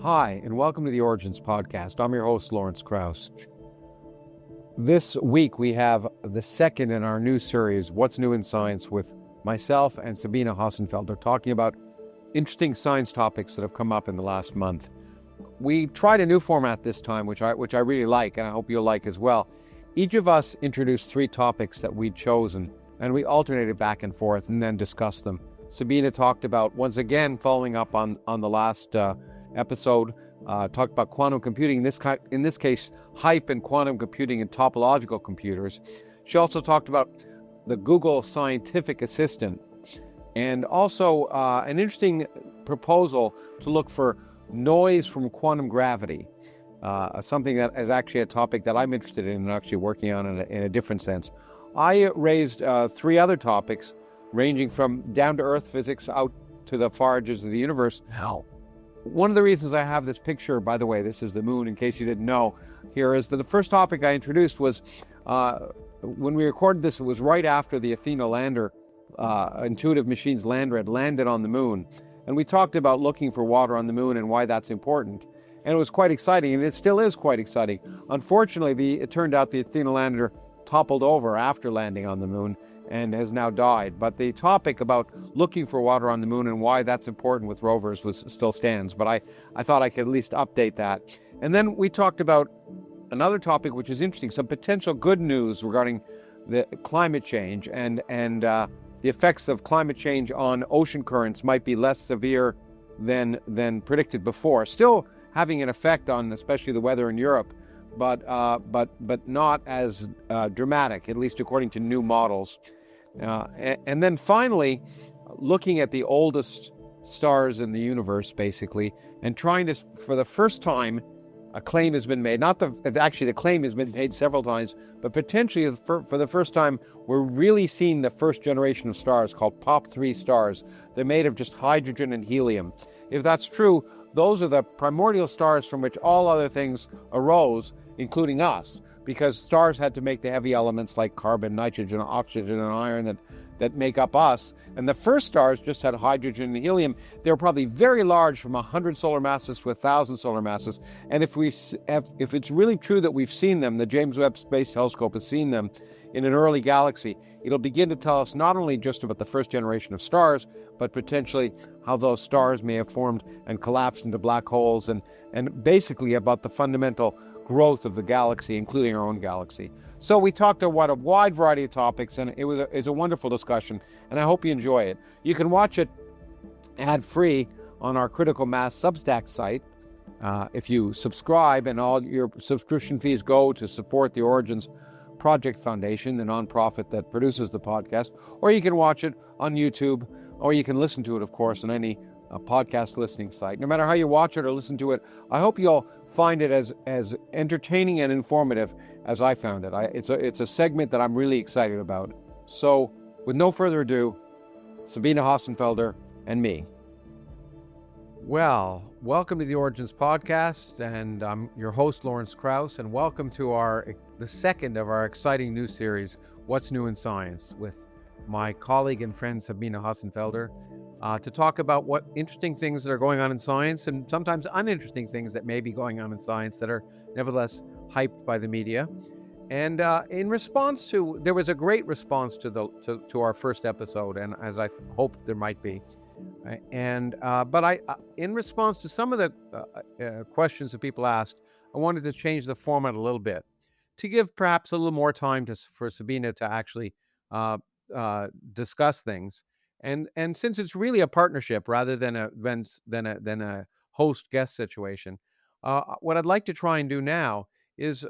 Hi, and welcome to the Origins Podcast. I'm your host, Lawrence Krauss. This week, we have the second in our new series, What's New in Science, with myself and Sabine Hosenfelder, talking about interesting science topics that have come up in the last month. We tried a new format this time, which I really like, and I hope you'll like as well. Each of us introduced 3 topics that we'd chosen, and we alternated back and forth and then discussed them. Sabine talked about, once again, following up on the last episode, talked about quantum computing, in this case, hype and quantum computing and topological computers. She also talked about the Google scientific assistant, and also an interesting proposal to look for noise from quantum gravity, something that is actually a topic that I'm interested in and actually working on in a different sense. I raised 3 other topics, ranging from down-to-earth physics out to the far edges of the universe. One of the reasons I have this picture, by the way, this is the moon, in case you didn't know, here is that the first topic I introduced was, when we recorded this, it was right after the Athena lander, Intuitive Machines lander had landed on the moon. And we talked about looking for water on the moon and why that's important. And it was quite exciting, and it still is quite exciting. Unfortunately, it turned out the Athena lander toppled over after landing on the moon and has now died. But the topic about looking for water on the moon and why that's important with rovers still stands. But I thought I could at least update that. And then we talked about another topic which is interesting, some potential good news regarding the climate change and the effects of climate change on ocean currents might be less severe than predicted before. Still having an effect on especially the weather in Europe, but not as dramatic, at least according to new models. And then finally, looking at the oldest stars in the universe, basically, and trying to, for the first time, a claim has been made. The claim has been made several times, but potentially for the first time, we're really seeing the first generation of stars called POP3 stars. They're made of just hydrogen and helium. If that's true, those are the primordial stars from which all other things arose, including us, because stars had to make the heavy elements like carbon, nitrogen, oxygen, and iron that make up us. And the first stars just had hydrogen and helium. They were probably very large, from 100 solar masses to 1,000 solar masses. And if it's really true that we've seen them, the James Webb Space Telescope has seen them in an early galaxy, it'll begin to tell us not only just about the first generation of stars, but potentially how those stars may have formed and collapsed into black holes, and basically about the fundamental growth of the galaxy, including our own galaxy. So we talked about a wide variety of topics, and it's a wonderful discussion, and I hope you enjoy it. You can watch it ad-free on our Critical Mass Substack site if you subscribe, and all your subscription fees go to support the Origins Project Foundation, the nonprofit that produces the podcast, or you can watch it on YouTube, or you can listen to it, of course, on any podcast listening site. No matter how you watch it or listen to it, I hope you'll find it as entertaining and informative as I found it. It's a segment that I'm really excited about. So, with no further ado, Sabine Hosenfelder and me. Well, welcome to the Origins Podcast, and I'm your host, Lawrence Krauss, and welcome to the second of our exciting new series, What's New in Science, with my colleague and friend Sabine Hosenfelder, to talk about what interesting things that are going on in science, and sometimes uninteresting things that may be going on in science that are nevertheless hyped by the media. And in response to, there was a great response to our first episode, and as I hoped there might be. But in response to some of the questions that people asked, I wanted to change the format a little bit to give perhaps a little more time for Sabine to actually discuss things. And since it's really a partnership rather than a host guest situation, what I'd like to try and do now is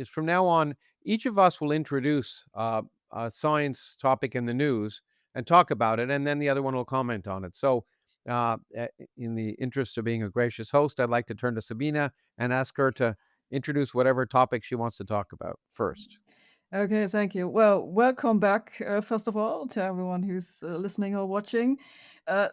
from now on, each of us will introduce a science topic in the news and talk about it, and then the other one will comment on it. So in the interest of being a gracious host, I'd like to turn to Sabine and ask her to introduce whatever topic she wants to talk about first. Okay, thank you. Well, welcome back, first of all, to everyone who's listening or watching.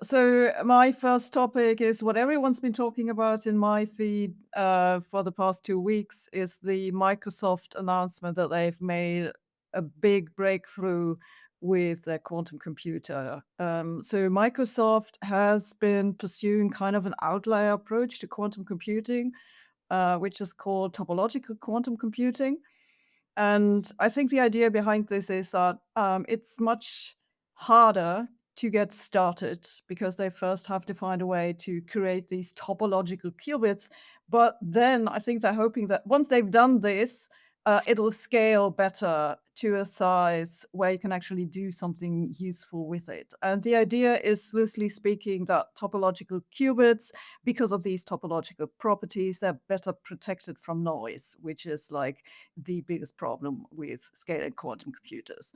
So my first topic is what everyone's been talking about in my feed for the past 2 weeks is the Microsoft announcement that they've made a big breakthrough with their quantum computer. So Microsoft has been pursuing kind of an outlier approach to quantum computing, which is called topological quantum computing. And I think the idea behind this is that it's much harder to get started because they first have to find a way to create these topological qubits. But then I think they're hoping that once they've done this, it'll scale better to a size where you can actually do something useful with it. And the idea is, loosely speaking, that topological qubits, because of these topological properties, they're better protected from noise, which is like the biggest problem with scaling quantum computers.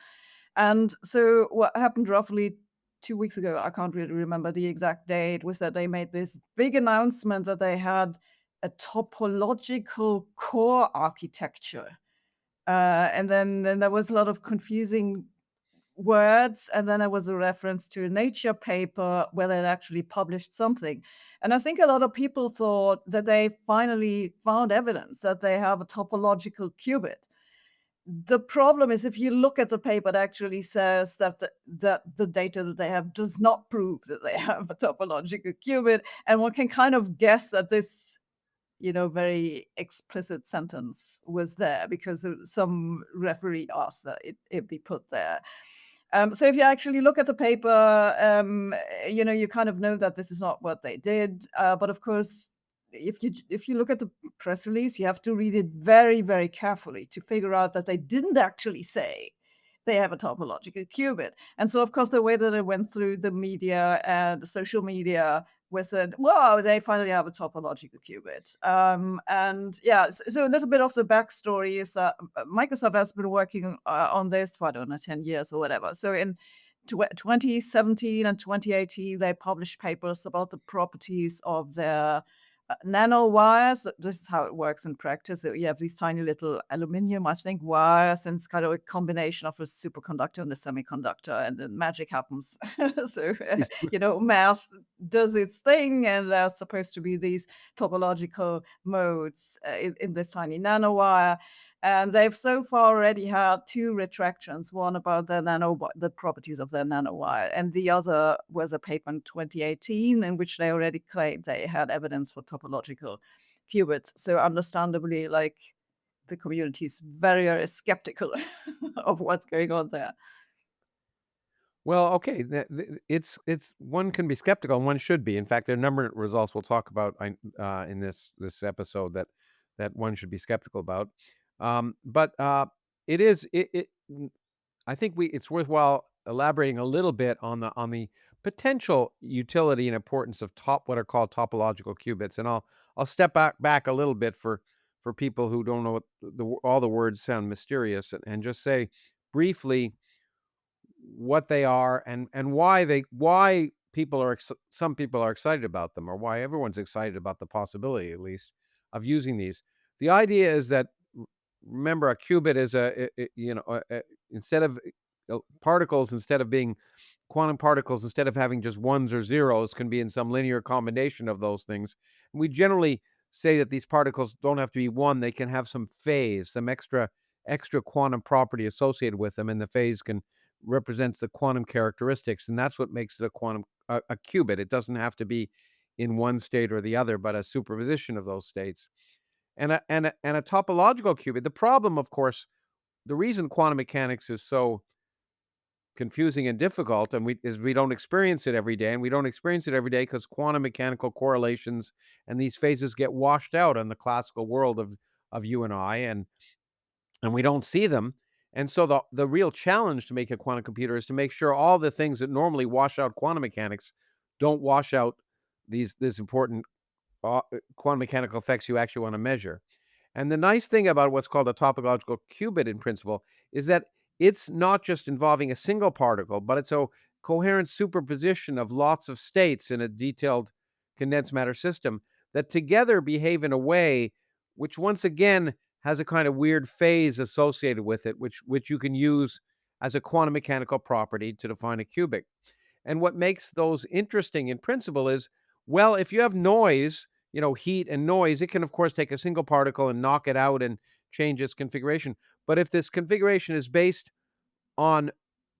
And so, what happened roughly 2 weeks ago, I can't really remember the exact date, was that they made this big announcement that they had a topological core architecture. And then there was a lot of confusing words, and then there was a reference to a Nature paper where they actually published something. And I think a lot of people thought that they finally found evidence that they have a topological qubit. The problem is, if you look at the paper, it actually says that the data that they have does not prove that they have a topological qubit, and one can kind of guess that this very explicit sentence was there because some referee asked that it be put there. So if you actually look at the paper, you kind of know that this is not what they did. But of course, if you look at the press release, you have to read it very, very carefully to figure out that they didn't actually say they have a topological qubit. And so, of course, the way that it went through the media and the social media was that, whoa, they finally have a topological qubit. And yeah, so a little bit of the backstory is that Microsoft has been working on this for, I don't know, 10 years or whatever. So in 2017 and 2018, they published papers about the properties of their nanowires. This is how it works in practice. So you have these tiny little aluminum, I think, wires, and it's kind of a combination of a superconductor and a semiconductor, and then magic happens. So, math does its thing, and there's supposed to be these topological modes in this tiny nanowire. And they've so far already had 2 retractions, one about the properties of their nanowire, and the other was a paper in 2018 in which they already claimed they had evidence for topological qubits. So understandably, like, the community is very, very skeptical of what's going on there. Well, okay, it's one can be skeptical and one should be. In fact, there are a number of results we'll talk about in this episode that one should be skeptical about. But it is it I think it's worthwhile elaborating a little bit on the potential utility and importance of what are called topological qubits, and I'll step back a little bit for people who don't know what all the words sound mysterious, and just say briefly what they are and why some people are excited about them, or why everyone's excited about the possibility, at least, of using these. The idea is that, remember, a qubit is instead of particles, instead of being quantum particles, instead of having just ones or zeros, can be in some linear combination of those things. And we generally say that these particles don't have to be one; they can have some phase, some extra quantum property associated with them, and the phase represents the quantum characteristics, and that's what makes it a qubit. It doesn't have to be in one state or the other, but a superposition of those states. And a topological qubit. The problem, of course, the reason quantum mechanics is so confusing and difficult, and we don't experience it every day, and we don't experience it every day because quantum mechanical correlations and these phases get washed out in the classical world of you and I, and we don't see them. And so the real challenge to make a quantum computer is to make sure all the things that normally wash out quantum mechanics don't wash out this important quantum mechanical effects you actually want to measure. And the nice thing about what's called a topological qubit in principle is that it's not just involving a single particle, but it's a coherent superposition of lots of states in a detailed condensed matter system that together behave in a way which, once again, has a kind of weird phase associated with it, which you can use as a quantum mechanical property to define a qubit. And what makes those interesting in principle is, well, if you have noise, heat and noise, it can, of course, take a single particle and knock it out and change its configuration. But if this configuration is based on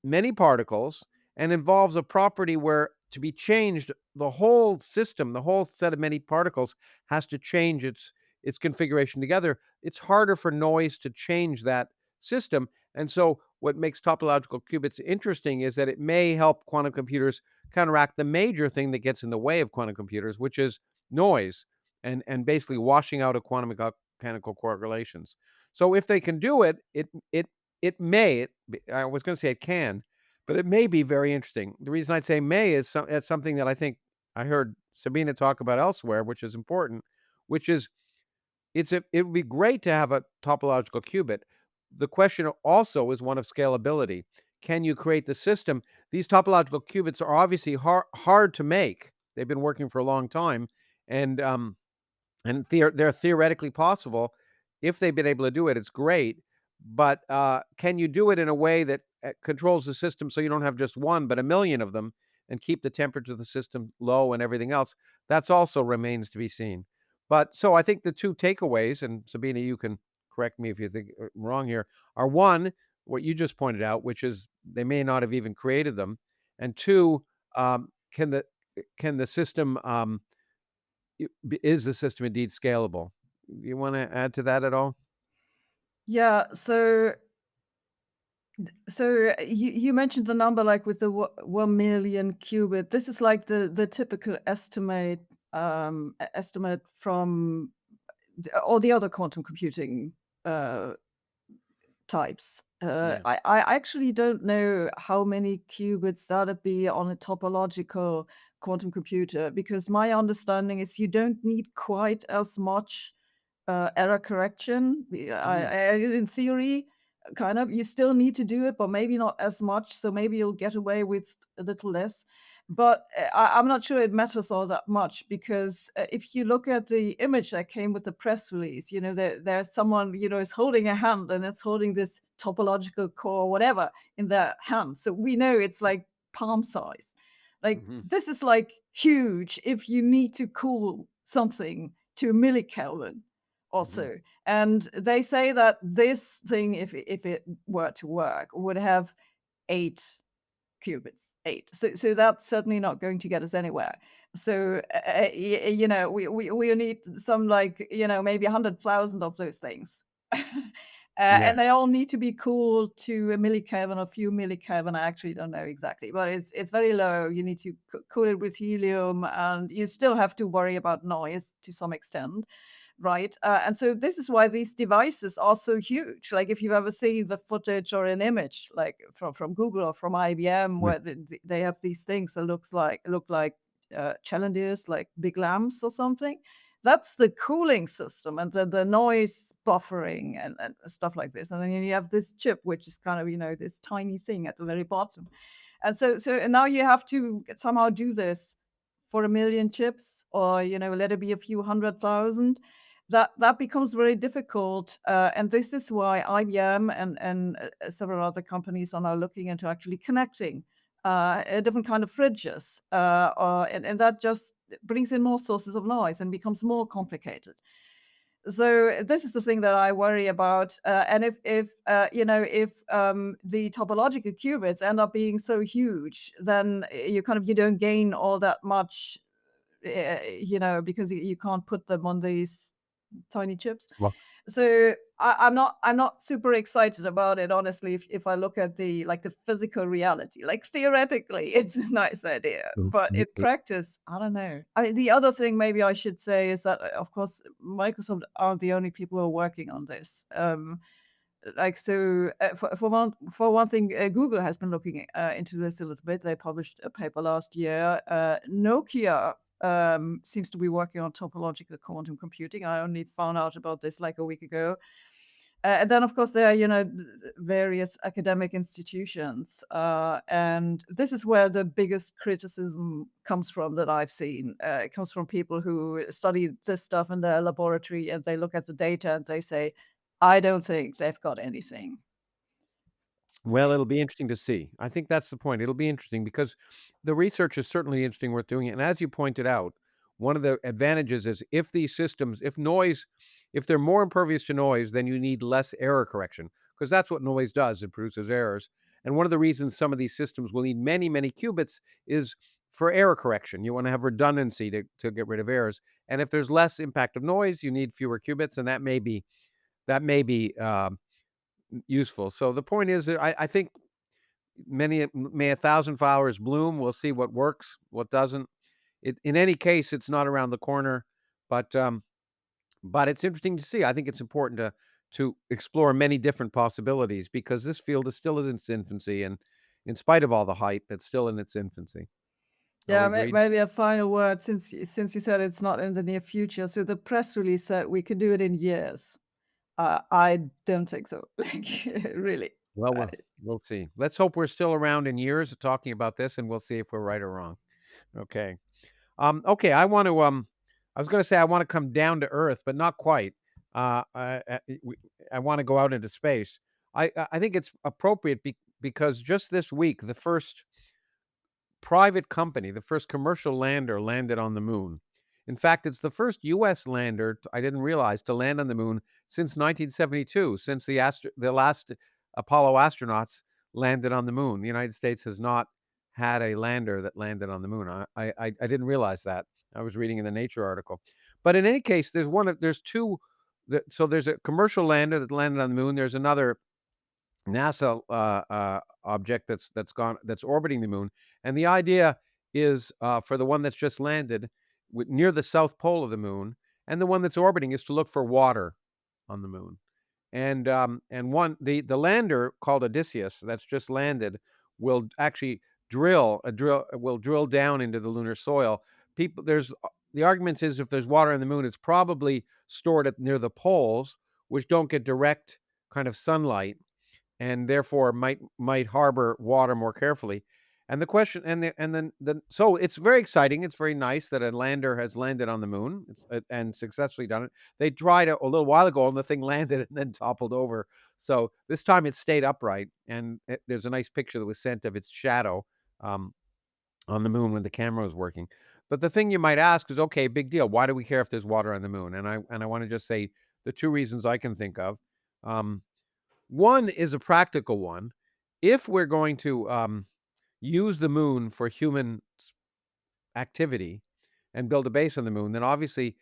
many particles and involves a property where to be changed, the whole system, the whole set of many particles has to change its configuration together. It's harder for noise to change that system. And so what makes topological qubits interesting is that it may help quantum computers counteract the major thing that gets in the way of quantum computers, which is noise and basically washing out of quantum mechanical correlations. So if they can do it, it may, I was going to say it can, but it may be very interesting. The reason I'd say may is it's something that I think I heard Sabine talk about elsewhere, which is important, which is it would be great to have a topological qubit. The question also is one of scalability. Can you create the system? These topological qubits are obviously hard to make. They've been working for a long time, and they're theoretically possible. If they've been able to do it, it's great. But can you do it in a way that controls the system so you don't have just one, but a million of them, and keep the temperature of the system low and everything else? That's also remains to be seen. But so I think the two takeaways, and Sabina, you can correct me if you think wrong here, are one, what you just pointed out, which is they may not have even created them, and two, can the system is the system indeed scalable? You want to add to that at all? Yeah, so you mentioned the number like with the 1 million qubit. This is like the typical estimate from all the other quantum computing uh, types. Yeah. I actually don't know how many qubits that'd be on a topological quantum computer, because my understanding is you don't need quite as much error correction. Mm, In theory, kind of, you still need to do it, but maybe not as much. So maybe you'll get away with a little less. But I'm not sure it matters all that much, because if you look at the image that came with the press release, there's someone, is holding a hand and it's holding this topological core, whatever, in their hand. So we know it's like palm size. Like, mhm, this is like huge if you need to cool something to a millikelvin mhm. also. And they say that this thing, if it were to work, would have 8 qubits, 8. So that's certainly not going to get us anywhere. So, we need some, like, maybe 100,000 of those things. Yeah. And they all need to be cooled to a millikelvin or a few millikelvin. I actually don't know exactly, but it's very low. You need to cool it with helium, and you still have to worry about noise to some extent, right? And so this is why these devices are so huge. Like, if you've ever seen the footage or an image, like from Google or from IBM, Yeah. where they have these things that look like chandeliers, like big lamps or something. That's the cooling system and the noise buffering and stuff like this. And then you have this chip, which is kind of, this tiny thing at the very bottom. And now you have to somehow do this for a million chips, or let it be a few 100,000. That becomes very difficult, and this is why IBM and several other companies are now looking into actually connecting a different kind of fridges, and that just brings in more sources of noise and becomes more complicated. So this is the thing that I worry about, and if the topological qubits end up being so huge, then you don't gain all that much, because you can't put them on these tiny chips. Well, So I'm not super excited about it, honestly. If I look at the physical reality, like, theoretically, it's a nice idea, but in practice, I don't know. The other thing maybe I should say is that, of course, Microsoft aren't the only people who are working on this. For one thing, Google has been looking into this a little bit. They published a paper last year. Nokia seems to be working on topological quantum computing. I only found out about this like a week ago. And then, of course, there are, various academic institutions. And this is where the biggest criticism comes from that I've seen. It comes from people who study this stuff in their laboratory, and they look at the data and they say, I don't think they've got anything. well, it'll be interesting to see. I think that's the point. It'll be interesting because the research is certainly interesting, worth doing it. And as you pointed out, one of the advantages is if these systems, if they're more impervious to noise, then you need less error correction, because that's what noise does. It produces errors. And one of the reasons some of these systems will need many, many qubits is for error correction. You want to have redundancy to get rid of errors. And if there's less impact of noise, you need fewer qubits, and that may be useful. So the point is that I think may 1,000 flowers bloom. We'll see what works, what doesn't. In any case, it's not around the corner, but it's interesting to see. I think it's important to explore many different possibilities, because this field is still in its infancy, and in spite of all the hype, it's still in its infancy. Are we Yeah, agreed? maybe a final word, since you said it's not in the near future. So the press release said we could do it in years. I don't think so. Like, really. Well, I we'll see. Let's hope we're still around in years talking about this, and we'll see if we're right or wrong. Okay. Okay, I was gonna say I wanna come down to Earth, but not quite. I wanna go out into space. I think it's appropriate because just this week, the first private company, the first commercial lander landed on the moon. In fact, it's the first US lander, I didn't realize, to land on the moon since 1972, since the last Apollo astronauts landed on the moon. The United States has not had a lander that landed on the moon. I didn't realize that. I was reading in the Nature article. But in any case, there's two. So there's a commercial lander that landed on the moon. There's another NASA object that's orbiting the moon, and the idea is for the one that's just landed near the south pole of the moon, and the one that's orbiting is to look for water on the moon. And one the lander called Odysseus that's just landed will actually drill down into the lunar soil. There's the argument is if there's water on the moon, it's probably stored near the poles, which don't get direct kind of sunlight, and therefore might harbor water more carefully. And the question, and then so it's very exciting. It's very nice that a lander has landed on the moon and successfully done it. They tried it a little while ago, and the thing landed and then toppled over. So this time it stayed upright, and there's a nice picture that was sent of its shadow um, on the moon when the camera was working. But the thing you might ask is, okay, big deal. Why do we care if there's water on the moon? And I want to just say the two reasons I can think of. Um, One is a practical one. If we're going to use the moon for human activity and build a base on the moon, then obviously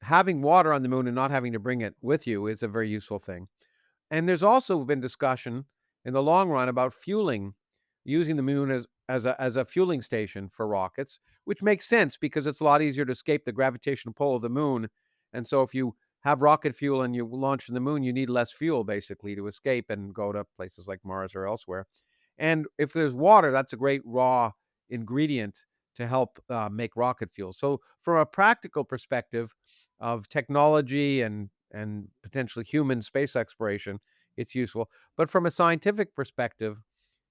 having water on the moon and not having to bring it with you is a very useful thing. And there's also been discussion in the long run about fueling, using the moon as a fueling station for rockets, which makes sense because it's a lot easier to escape the gravitational pull of the moon. And so if you have rocket fuel and you launch in the moon, you need less fuel basically to escape and go to places like Mars or elsewhere. And if there's water, that's a great raw ingredient to help make rocket fuel. So from a practical perspective of technology and potentially human space exploration, it's useful. But from a scientific perspective,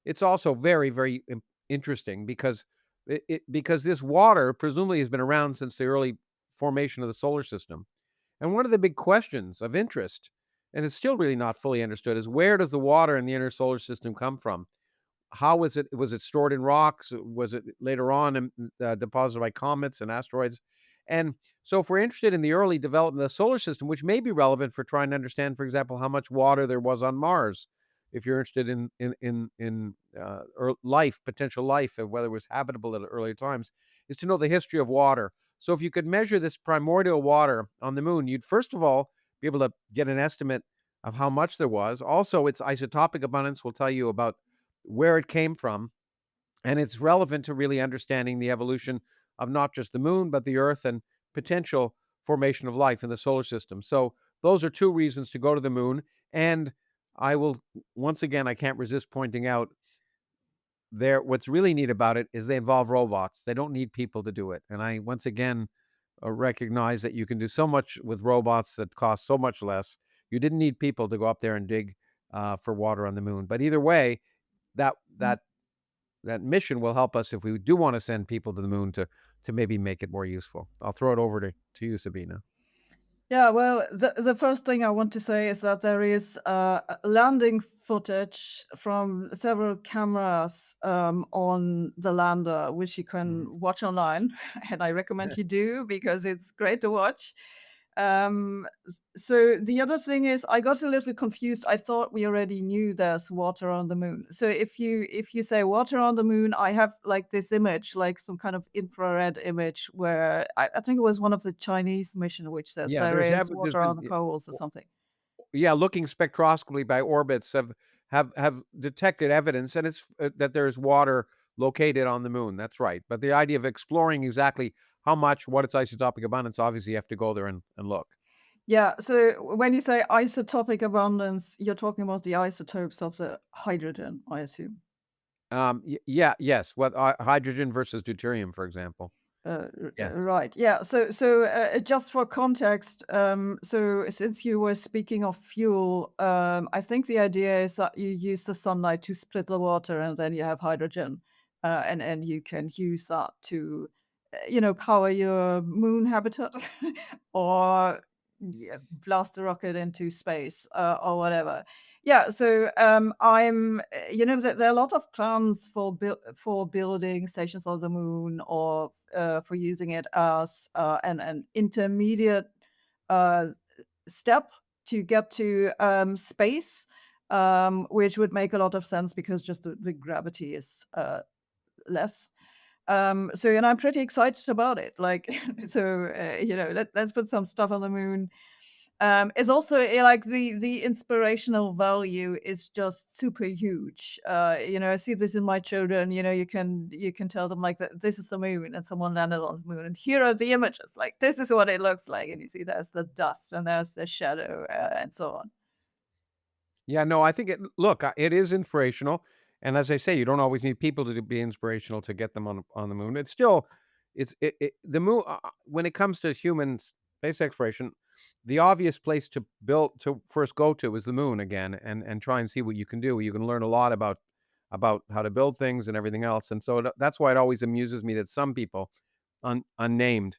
it's also very, very interesting because because this water presumably has been around since the early formation of the solar system. And one of the big questions of interest, and it's still really not fully understood, is where does the water in the inner solar system come from? How was it stored in rocks? Was it later on deposited by comets and asteroids? And so if we're interested in the early development of the solar system, which may be relevant for trying to understand, for example, how much water there was on Mars, if you're interested in life, potential life, and whether it was habitable at earlier times, is to know the history of water. So if you could measure this primordial water on the moon, you'd first of all be able to get an estimate of how much there was. Also, its isotopic abundance will tell you about where it came from, and it's relevant to really understanding the evolution of not just the moon, but the Earth and potential formation of life in the solar system. So those are two reasons to go to the moon. And I will, once again, I can't resist pointing out what's really neat about it is they involve robots. They don't need people to do it. And I, once again, recognize that you can do so much with robots that cost so much less. You didn't need people to go up there and dig for water on the moon. But either way, that that that mission will help us if we do want to send people to the moon to maybe make it more useful. I'll throw it over to you, Sabina. Yeah, well, the first thing I want to say is that there is landing footage from several cameras on the lander, which you Mhm. can watch online, and I recommend you do because it's great to watch. So the other thing is, I got a little confused. I thought we already knew there's water on the moon. So if you say water on the moon, I have like this image, like some kind of infrared image, where I think it was one of the Chinese mission which says Yeah, there is there's water been on the poles or something. yeah, looking spectroscopically by orbits have detected evidence, and it's that there's water located on the moon. That's right. But the idea of exploring exactly how much, what its isotopic abundance, obviously you have to go there and look. Yeah. So when you say isotopic abundance, you're talking about the isotopes of the hydrogen, I assume. Yeah, yes. What hydrogen versus deuterium, for example. Yes. Right. Yeah. So just for context, so since you were speaking of fuel, I think the idea is that you use the sunlight to split the water, and then you have hydrogen, and you can use that to, power your moon habitat, or yeah, blast a rocket into space, or whatever. Yeah, so there are a lot of plans for building stations on the moon, or for using it as an intermediate uh, step to get to space, which would make a lot of sense because just the gravity is less. So, and I'm pretty excited about it. Like, so let's put some stuff on the moon. It's also like the inspirational value is just super huge. I see this in my children. You can tell them like that this is the moon, and someone landed on the moon, and here are the images. Like this is what it looks like, and you see there's the dust and there's the shadow, and so on. Yeah, no, I think it is inspirational, and as I say, you don't always need people to be inspirational to get them on the moon. It's still, the moon when it comes to human space exploration, the obvious place to first go to is the moon again, and try and see what you can do. You can learn a lot about how to build things and everything else, and so that's why it always amuses me that some people, unnamed,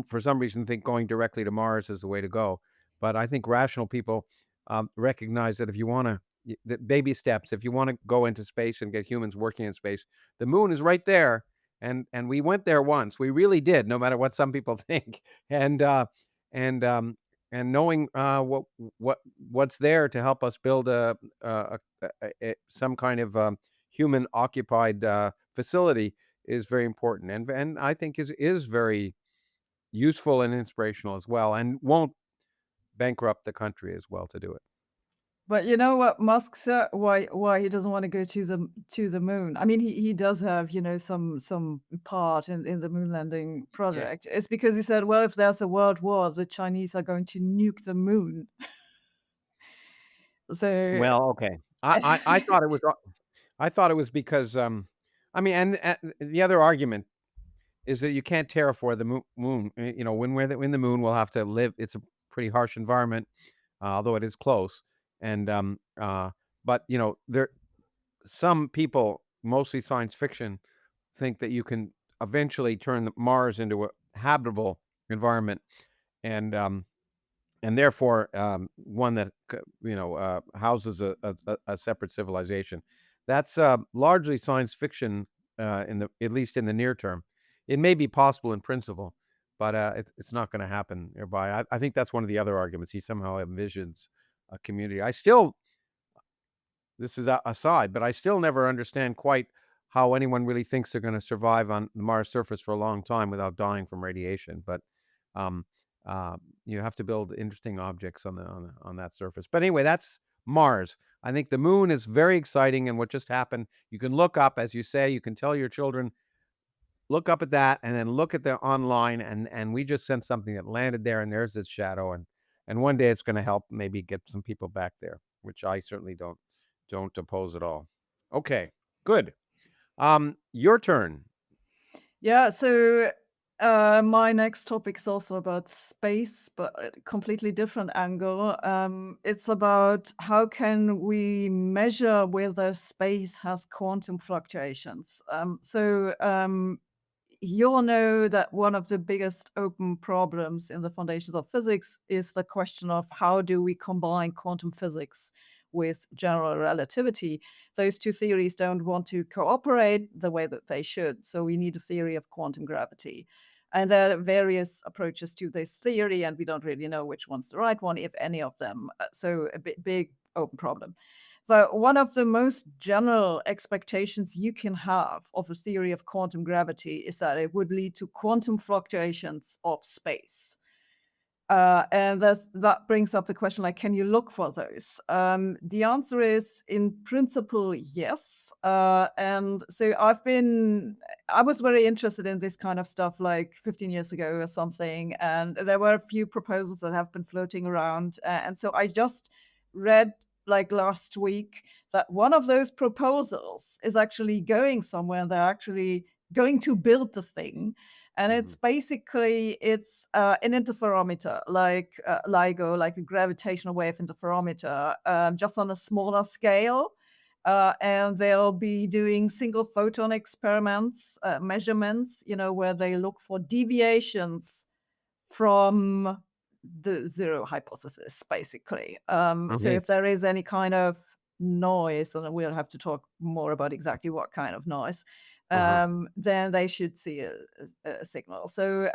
for some reason think going directly to Mars is the way to go. But I think rational people recognize that if you want to, that baby steps, if you want to go into space and get humans working in space, the moon is right there. And we went there once. We really did, no matter what some people think. And and um, and knowing what's there to help us build some kind of human occupied facility is very important, and I think is very useful and inspirational as well, and won't bankrupt the country as well to do it. But you know what Musk said? Why he doesn't want to go to the moon? I mean, he does have some part in the moon landing Yeah. project. It's because he said, well, if there's a world war, the Chinese are going to nuke the moon. So Well, okay. I thought it was I thought it was because, I mean, and the other argument is that you can't terraform the moon. When we're in the moon, we'll have to live. It's a pretty harsh environment, although it is close. And but there some people, mostly science fiction, think that you can eventually turn Mars into a habitable environment, and therefore one that houses a separate civilization. That's largely science fiction, in the at least in the near term. It may be possible in principle, but it's not going to happen nearby. I think that's one of the other arguments. He somehow envisions a community. I still This is aside, but I still never understand quite how anyone really thinks they're going to survive on the Mars surface for a long time without dying from radiation. But um, you have to build interesting objects on that surface. But anyway, that's Mars. I think the moon is very exciting, and what just happened. You can look up, as you say, you can tell your children, look up at that, and then look at the online, and we just sent something that landed there, and there's this shadow, and one day it's going to help maybe get some people back there, which I certainly don't oppose at all. Okay, good. Your turn. yeah, so my next topic is also about space, but a completely different angle. It's about how can we measure whether space has quantum fluctuations. you'll know that one of the biggest open problems in the foundations of physics is the question of how do we combine quantum physics with general relativity. Those two theories don't want to cooperate the way that they should. So we need a theory of quantum gravity. And there are various approaches to this theory, and we don't really know which one's the right one, if any of them. So a big open problem. So one of the most general expectations you can have of a theory of quantum gravity is that it would lead to quantum fluctuations of space. And that brings up the question, like, can you look for those? The answer is, in principle, yes. And so I was very interested in this kind of stuff like 15 years ago or something, and there were a few proposals that have been floating around. And so I just read, like last week, that one of those proposals is actually going somewhere, and they're actually going to build the thing. And it's basically an interferometer, like LIGO, like a gravitational wave interferometer, just on a smaller scale. And they'll be doing single photon experiments, measurements, where they look for deviations from the zero hypothesis, basically. So if there is any kind of noise, and we'll have to talk more about exactly what kind of noise, then they should see a signal. So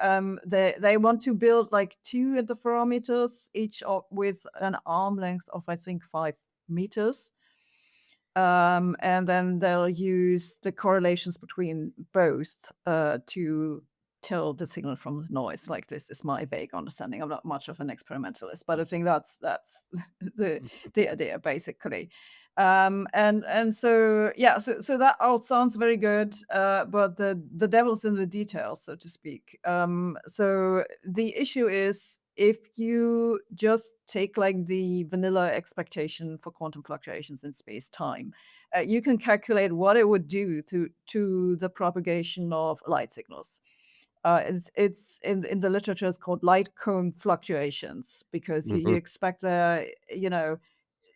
they want to build like 2 interferometers, each with an arm length of, I think, 5 meters. And then they'll use the correlations between both to tell the signal from the noise. Like, this is my vague understanding. I'm not much of an experimentalist, but I think that's the idea, basically. And so yeah, so that all sounds very good, but the devil's in the details, so to speak. So the issue is, if you just take like the vanilla expectation for quantum fluctuations in space-time, you can calculate what it would do to the propagation of light signals. It's in the literature, it's called light cone fluctuations, because you expect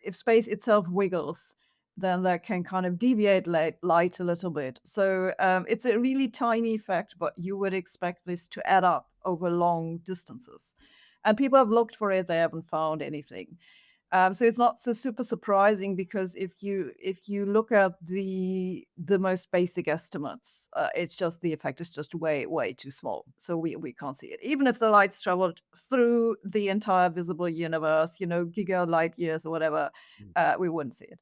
if space itself wiggles, then that can kind of deviate light a little bit. So it's a really tiny effect, but you would expect this to add up over long distances. And people have looked for it; they haven't found anything. So it's not so super surprising, because if you look at the most basic estimates, it's just the effect is just way too small, so we can't see it. Even if the light's traveled through the entire visible universe, giga light years or whatever, we wouldn't see it.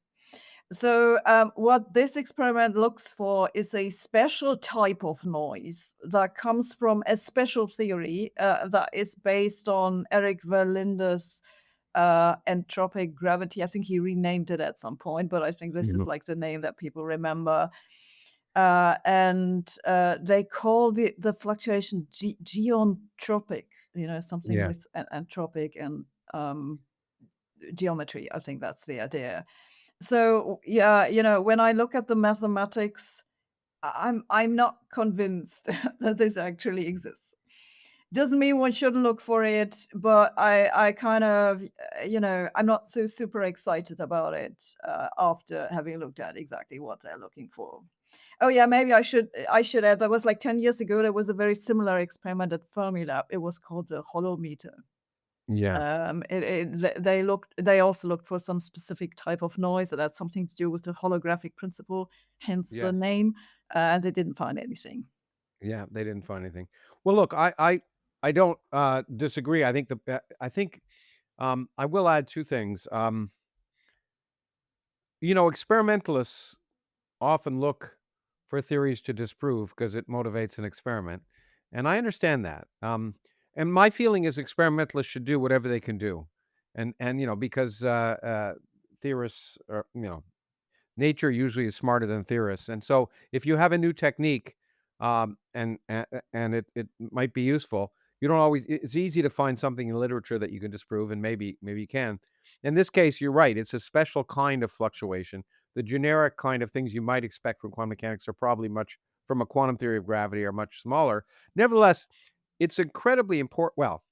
So what this experiment looks for is a special type of noise that comes from a special theory that is based on Eric Verlinder's entropic gravity. I think he renamed it at some point, but I think this is like the name that people remember. And they called it the fluctuation geontropic, something with entropic and geometry. I think that's the idea. So yeah, when I look at the mathematics, I'm not convinced that this actually exists. Doesn't mean one shouldn't look for it, but I kind of, I'm not so super excited about it after having looked at exactly what they're looking for. Oh yeah, maybe I should add, that was like 10 years ago, there was a very similar experiment at Fermilab. It was called the holometer. Yeah. They also looked for some specific type of noise that had something to do with the holographic principle, hence the Yeah. name, and they didn't find anything. Yeah, they didn't find anything. Well, look, I don't disagree. I think I will add 2 things. Experimentalists often look for theories to disprove because it motivates an experiment, and I understand that. And my feeling is experimentalists should do whatever they can do, and because theorists are, nature usually is smarter than theorists, and so if you have a new technique, and it might be useful, you don't always. It's easy to find something in literature that you can disprove, and maybe you can. In this case, you're right. It's a special kind of fluctuation. The generic kind of things you might expect from quantum mechanics are probably much from a quantum theory of gravity are much smaller. Nevertheless, it's incredibly important. Well,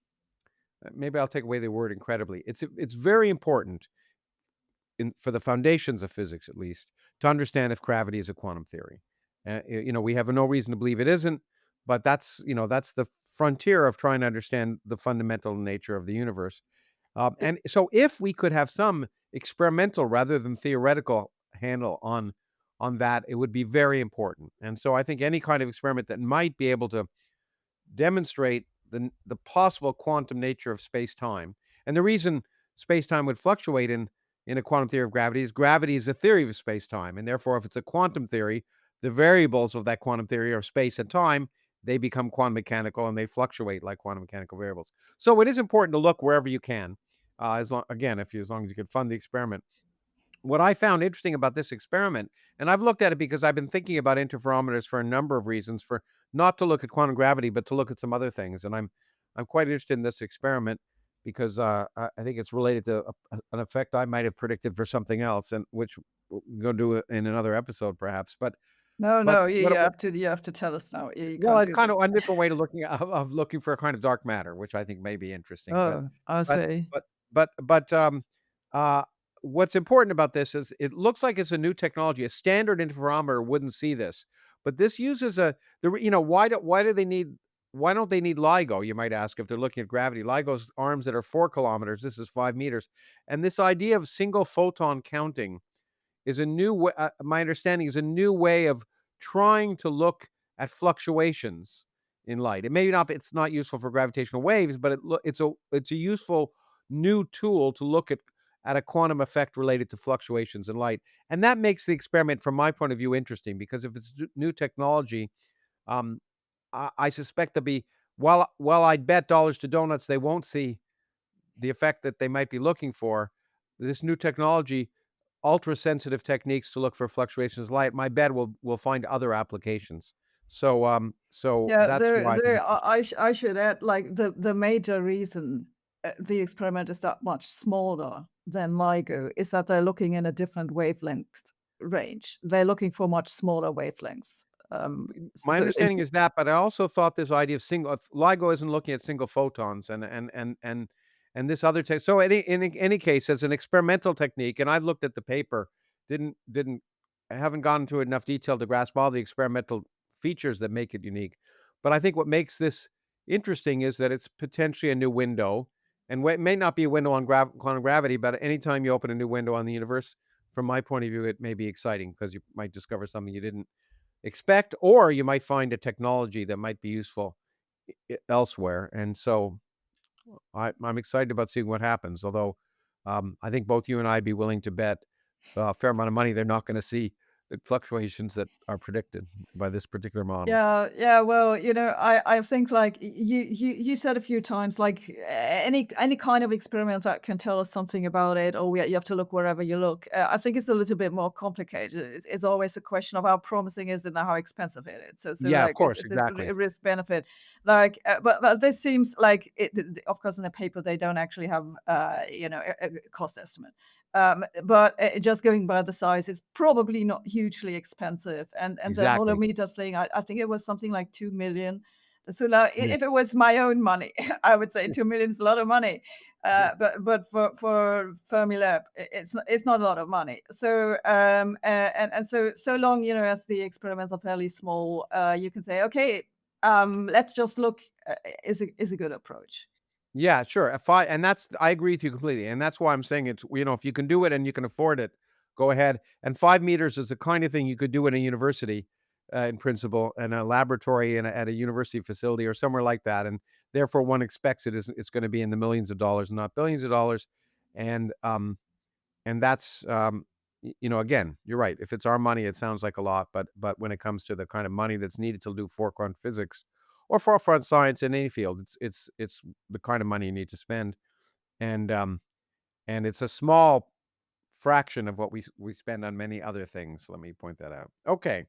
maybe I'll take away the word incredibly. It's very important for the foundations of physics, at least, to understand if gravity is a quantum theory. We have no reason to believe it isn't, but that's that's the frontier of trying to understand the fundamental nature of the universe. And so, if we could have some experimental rather than theoretical handle on that, it would be very important. And so, I think any kind of experiment that might be able to demonstrate the possible quantum nature of space time, and the reason space time would fluctuate in a quantum theory of gravity is a theory of space time, and therefore, if it's a quantum theory, the variables of that quantum theory are space and time. They become quantum mechanical and they fluctuate like quantum mechanical variables. So it is important to look wherever you can, as long, again, if you, as long as you can fund the experiment. What I found interesting about this experiment, and I've looked at it because I've been thinking about interferometers for a number of reasons, for not to look at quantum gravity, but to look at some other things. And I'm quite interested in this experiment because I think it's related to an effect I might have predicted for something else, and which we'll go do it in another episode, perhaps. No, But no, what you have to tell us now. You well, can't it's do kind this. of a different way to looking of looking for a kind of dark matter, which I think may be interesting. Oh, I But see. but but uh, what's important about this is it looks like it's a new technology. A standard interferometer wouldn't see this, but this uses why don't they need LIGO? You might ask if they're looking at gravity. LIGO's arms that are 4 kilometers. This is 5 meters, and this idea of single photon counting is a new way. My understanding is a new way of trying to look at fluctuations in light. It may not. It's not useful for gravitational waves, but it's a useful new tool to look at a quantum effect related to fluctuations in light, and that makes the experiment, from my point of view, interesting because if it's new technology, um, I suspect there'll be while I'd bet dollars to donuts they won't see the effect that they might be looking for. This new technology, ultra sensitive techniques to look for fluctuations of light, my bet will find other applications. So Yeah, that's why I think it's I should add, like, the major reason, the experiment is that much smaller than LIGO is that they're looking in a different wavelength range. They're looking for much smaller wavelengths. my So understanding is that, but I also thought this idea of single if LIGO isn't looking at single photons and this other tech. So in any case, as an experimental technique, and I've looked at the paper, didn't I haven't gone into enough detail to grasp all the experimental features that make it unique. But I think what makes this interesting is that it's potentially a new window, and it may not be a window on quantum gravity, but anytime you open a new window on the universe, from my point of view, it may be exciting because you might discover something you didn't expect, or you might find a technology that might be useful elsewhere. And so I'm excited about seeing what happens. Although I think both you and I'd be willing to bet a fair amount of money they're not going to see the fluctuations that are predicted by this particular model. yeah, yeah. Well, I think, like, you said a few times, like, any kind of experiment that can tell us something about it, or you have to look wherever you look. I think it's a little bit more complicated. It's always a question of how promising is it and how expensive it is. So Yeah, of like, course, it's exactly. a risk benefit. Like, but this seems like of course, in a paper they don't actually have a cost estimate. But just going by the size, it's probably not hugely expensive. And the Exactly. holometer thing, I think it was something like 2 million. So now, Yeah. if it was my own money, I would say 2 million is a lot of money. Yeah. But for Fermilab, it's not a lot of money. So and so long, as the experiments are fairly small, you can say, okay, let's just look, is a good approach. Yeah, sure. If I and that's I agree with you completely, and that's why I'm saying it's if you can do it and you can afford it, go ahead. And 5 meters is the kind of thing you could do in a university, in principle, in a laboratory at a university facility or somewhere like that, and therefore one expects it's going to be in the millions of dollars, not billions of dollars, and that's again, you're right. If it's our money, it sounds like a lot, but when it comes to the kind of money that's needed to do forefront physics or forefront science in any field, it's the kind of money you need to spend, and it's a small fraction of what we spend on many other things. Let me point that out. Okay,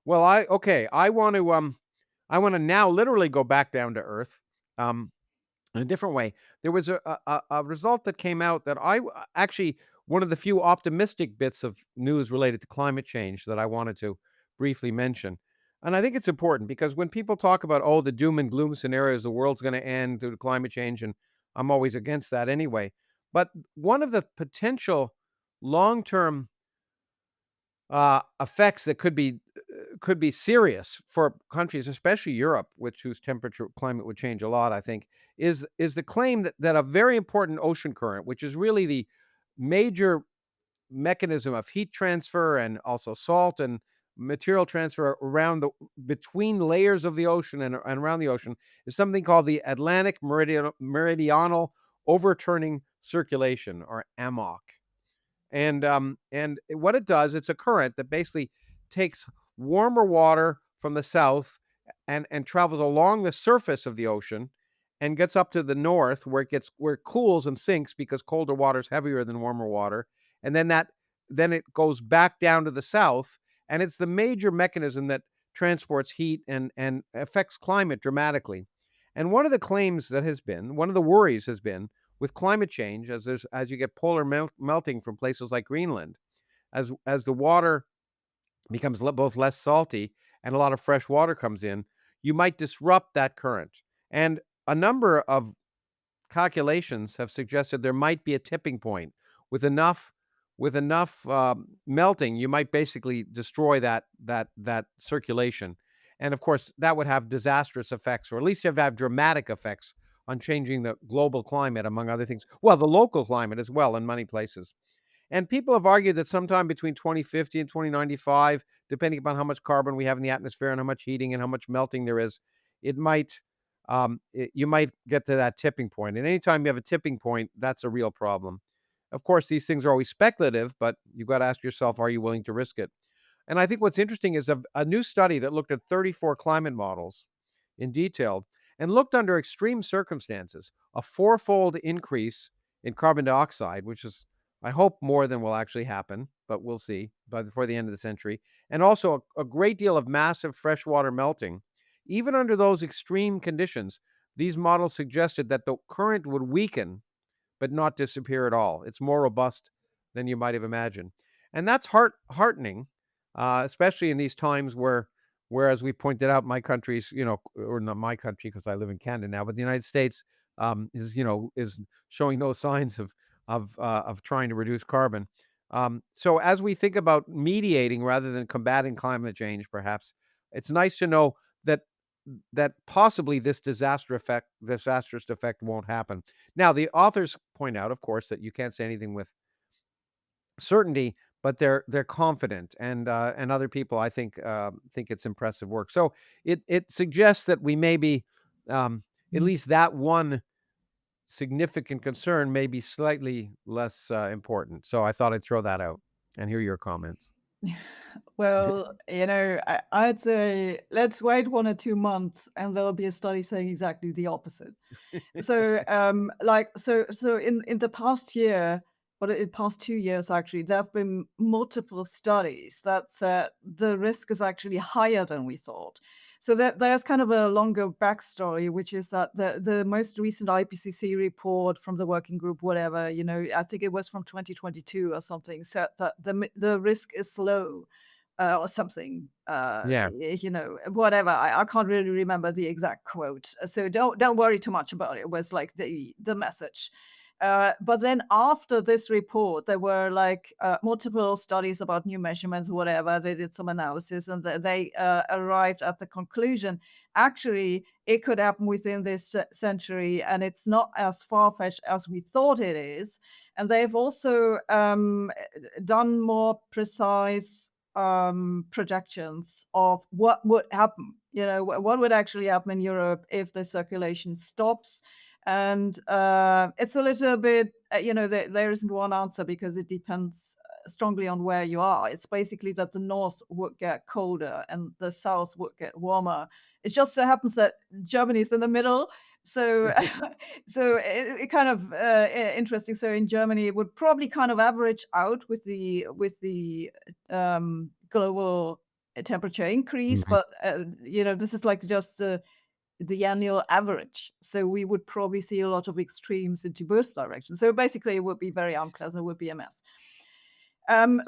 well, I want to now literally go back down to earth. Um, in a different way. There was a result that came out that actually one of the few optimistic bits of news related to climate change that I wanted to briefly mention. And I think it's important because when people talk about, oh, the doom and gloom scenarios, the world's going to end due to climate change, and I'm always against that anyway. But one of the potential long term effects that could be serious for countries, especially Europe, whose temperature climate would change a lot, I think, is the claim that a very important ocean current, which is really the major mechanism of heat transfer and also salt and material transfer around the between layers of the ocean and around the ocean, is something called the Atlantic Meridional Overturning Circulation, or AMOC. And what it does, it's a current that basically takes warmer water from the south and travels along the surface of the ocean and gets up to the north, where it cools and sinks because colder water is heavier than warmer water, and then it goes back down to the south, and it's the major mechanism that transports heat and affects climate dramatically. And one of the worries has been with climate change, as you get polar melting from places like Greenland, as the water becomes both less salty and a lot of fresh water comes in, you might disrupt that current. And a number of calculations have suggested there might be a tipping point with enough melting. You might basically destroy that circulation, and of course that would have disastrous effects, or at least have dramatic effects on changing the global climate, among other things. Well, the local climate as well in many places. And people have argued that sometime between 2050 and 2095, depending upon how much carbon we have in the atmosphere and how much heating and how much melting there is, you might get to that tipping point. And anytime you have a tipping point, that's a real problem. Of course, these things are always speculative, but you've got to ask yourself, are you willing to risk it? And I think what's interesting is a new study that looked at 34 climate models in detail and looked under extreme circumstances, a fourfold increase in carbon dioxide, which is, I hope, more than will actually happen, but we'll see before the end of the century, and also a great deal of massive freshwater melting. Even under those extreme conditions, these models suggested that the current would weaken but not disappear at all. It's more robust than you might have imagined. And that's heartening, especially in these times as we pointed out, my country's, or not my country because I live in Canada now, but the United States is showing no signs of trying to reduce carbon. So as we think about mediating rather than combating climate change, perhaps it's nice to know that possibly this disastrous effect won't happen. Now, the authors point out, of course, that you can't say anything with certainty, but they're confident, and other people, I think it's impressive work. So it suggests that we may be, at least that one significant concern may be slightly less important. So I thought I'd throw that out and hear your comments. Well, I'd say let's wait 1 or 2 months, and there'll be a study saying exactly the opposite. So, in the past year, or in past 2 years, actually, there have been multiple studies that said the risk is actually higher than we thought. So there's kind of a longer backstory, which is that the most recent IPCC report from the working group, whatever, I think it was from 2022 or something, said that the risk is low, or something, Yeah. whatever. I can't really remember the exact quote. So don't worry too much about it. It was like the message. But then after this report, there were like multiple studies about new measurements, whatever. They did some analysis, and they arrived at the conclusion, actually, it could happen within this century, and it's not as far-fetched as we thought it is. And they've also done more precise projections of what would happen. What would actually happen in Europe if the circulation stops. And it's a little bit, there isn't one answer because it depends strongly on where you are. It's basically that the north would get colder and the south would get warmer. It just so happens that Germany is in the middle. So, it kind of interesting. So in Germany, it would probably kind of average out with the global temperature increase. Mhm. But this is like just the annual average. So we would probably see a lot of extremes into both directions. So basically, it would be very unpleasant. It would be a mess.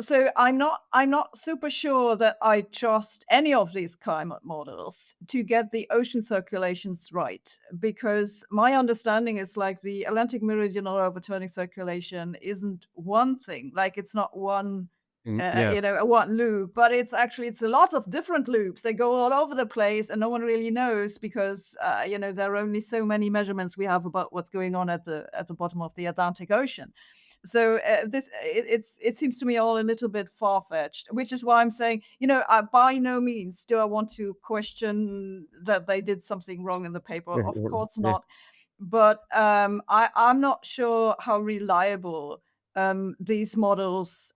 So I'm not super sure that I trust any of these climate models to get the ocean circulations right, because my understanding is like the Atlantic meridional overturning circulation isn't one thing. Like it's not one Yes. one loop, but it's a lot of different loops. They go all over the place, and no one really knows because there are only so many measurements we have about what's going on at the bottom of the Atlantic Ocean. So it seems to me all a little bit far fetched, which is why I'm saying, by no means do I want to question that they did something wrong in the paper. Yeah. Of course Yeah. not. But I'm not sure how reliable these models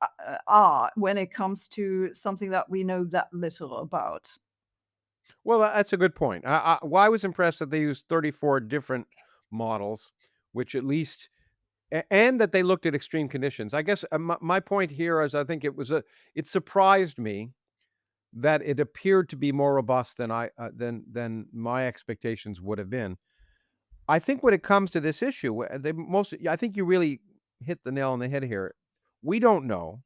are when it comes to something that we know that little about. Well, that's a good point. Well, I was impressed that they used 34 different models, which at least and that they looked at extreme conditions. I guess my point here is I think it surprised me that it appeared to be more robust than than my expectations would have been. I think when it comes to this issue, I think you really hit the nail on the head here. We don't know.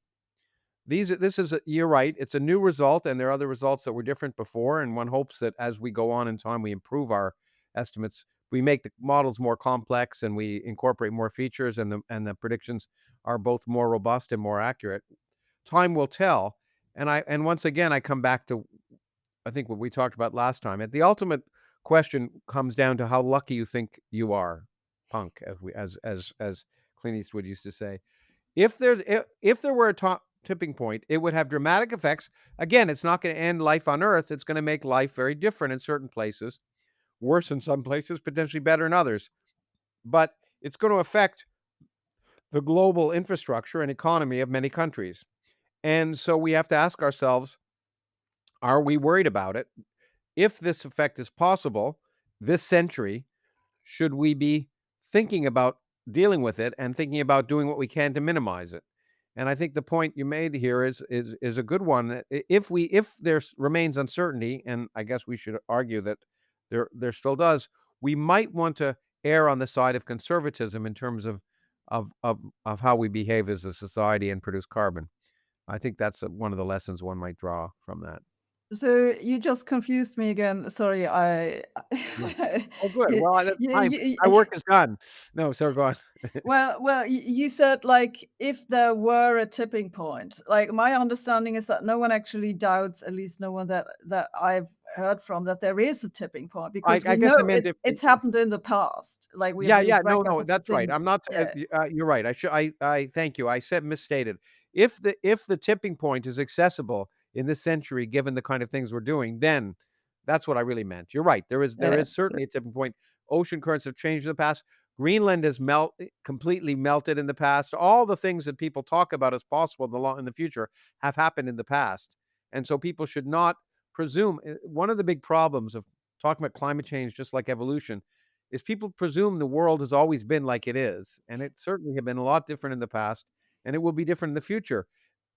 You're right. It's a new result, and there are other results that were different before. And one hopes that as we go on in time, we improve our estimates. We make the models more complex, and we incorporate more features, and the predictions are both more robust and more accurate. Time will tell. And once again, I come back to I think what we talked about last time. The ultimate question comes down to how lucky you think you are, punk, as Clint Eastwood used to say. If there were a tipping point, it would have dramatic effects. Again, it's not going to end life on Earth. It's going to make life very different in certain places, worse in some places, potentially better in others. But it's going to affect the global infrastructure and economy of many countries. And so we have to ask ourselves, are we worried about it? If this effect is possible this century, should we be thinking about dealing with it and thinking about doing what we can to minimize it? And I think the point you made here is a good one. That if there remains uncertainty, and I guess we should argue that there still does, we might want to err on the side of conservatism in terms of how we behave as a society and produce carbon. I think that's one of the lessons one might draw from that. So you just confused me again. Sorry, I Yeah. Oh, good. you, Well, that's fine. My you, work is done. No, so go on. you said, like, if there were a tipping point. Like, my understanding is that no one actually doubts, at least no one that I've heard from, that there is a tipping point because I we guess I know meant it's happened in the past. Like, we have yeah, news yeah, no, records no, of the that's right. thing. I'm not Yeah. you're right. I thank you. I said misstated. If the tipping point is accessible in this century, given the kind of things we're doing, then that's what I really meant. You're right. There Yeah. is certainly a tipping point. Ocean currents have changed in the past. Greenland has completely melted in the past. All the things that people talk about as possible in the future have happened in the past. And so people should not presume one of the big problems of talking about climate change, just like evolution, is people presume the world has always been like it is, and it certainly have been a lot different in the past, and it will be different in the future.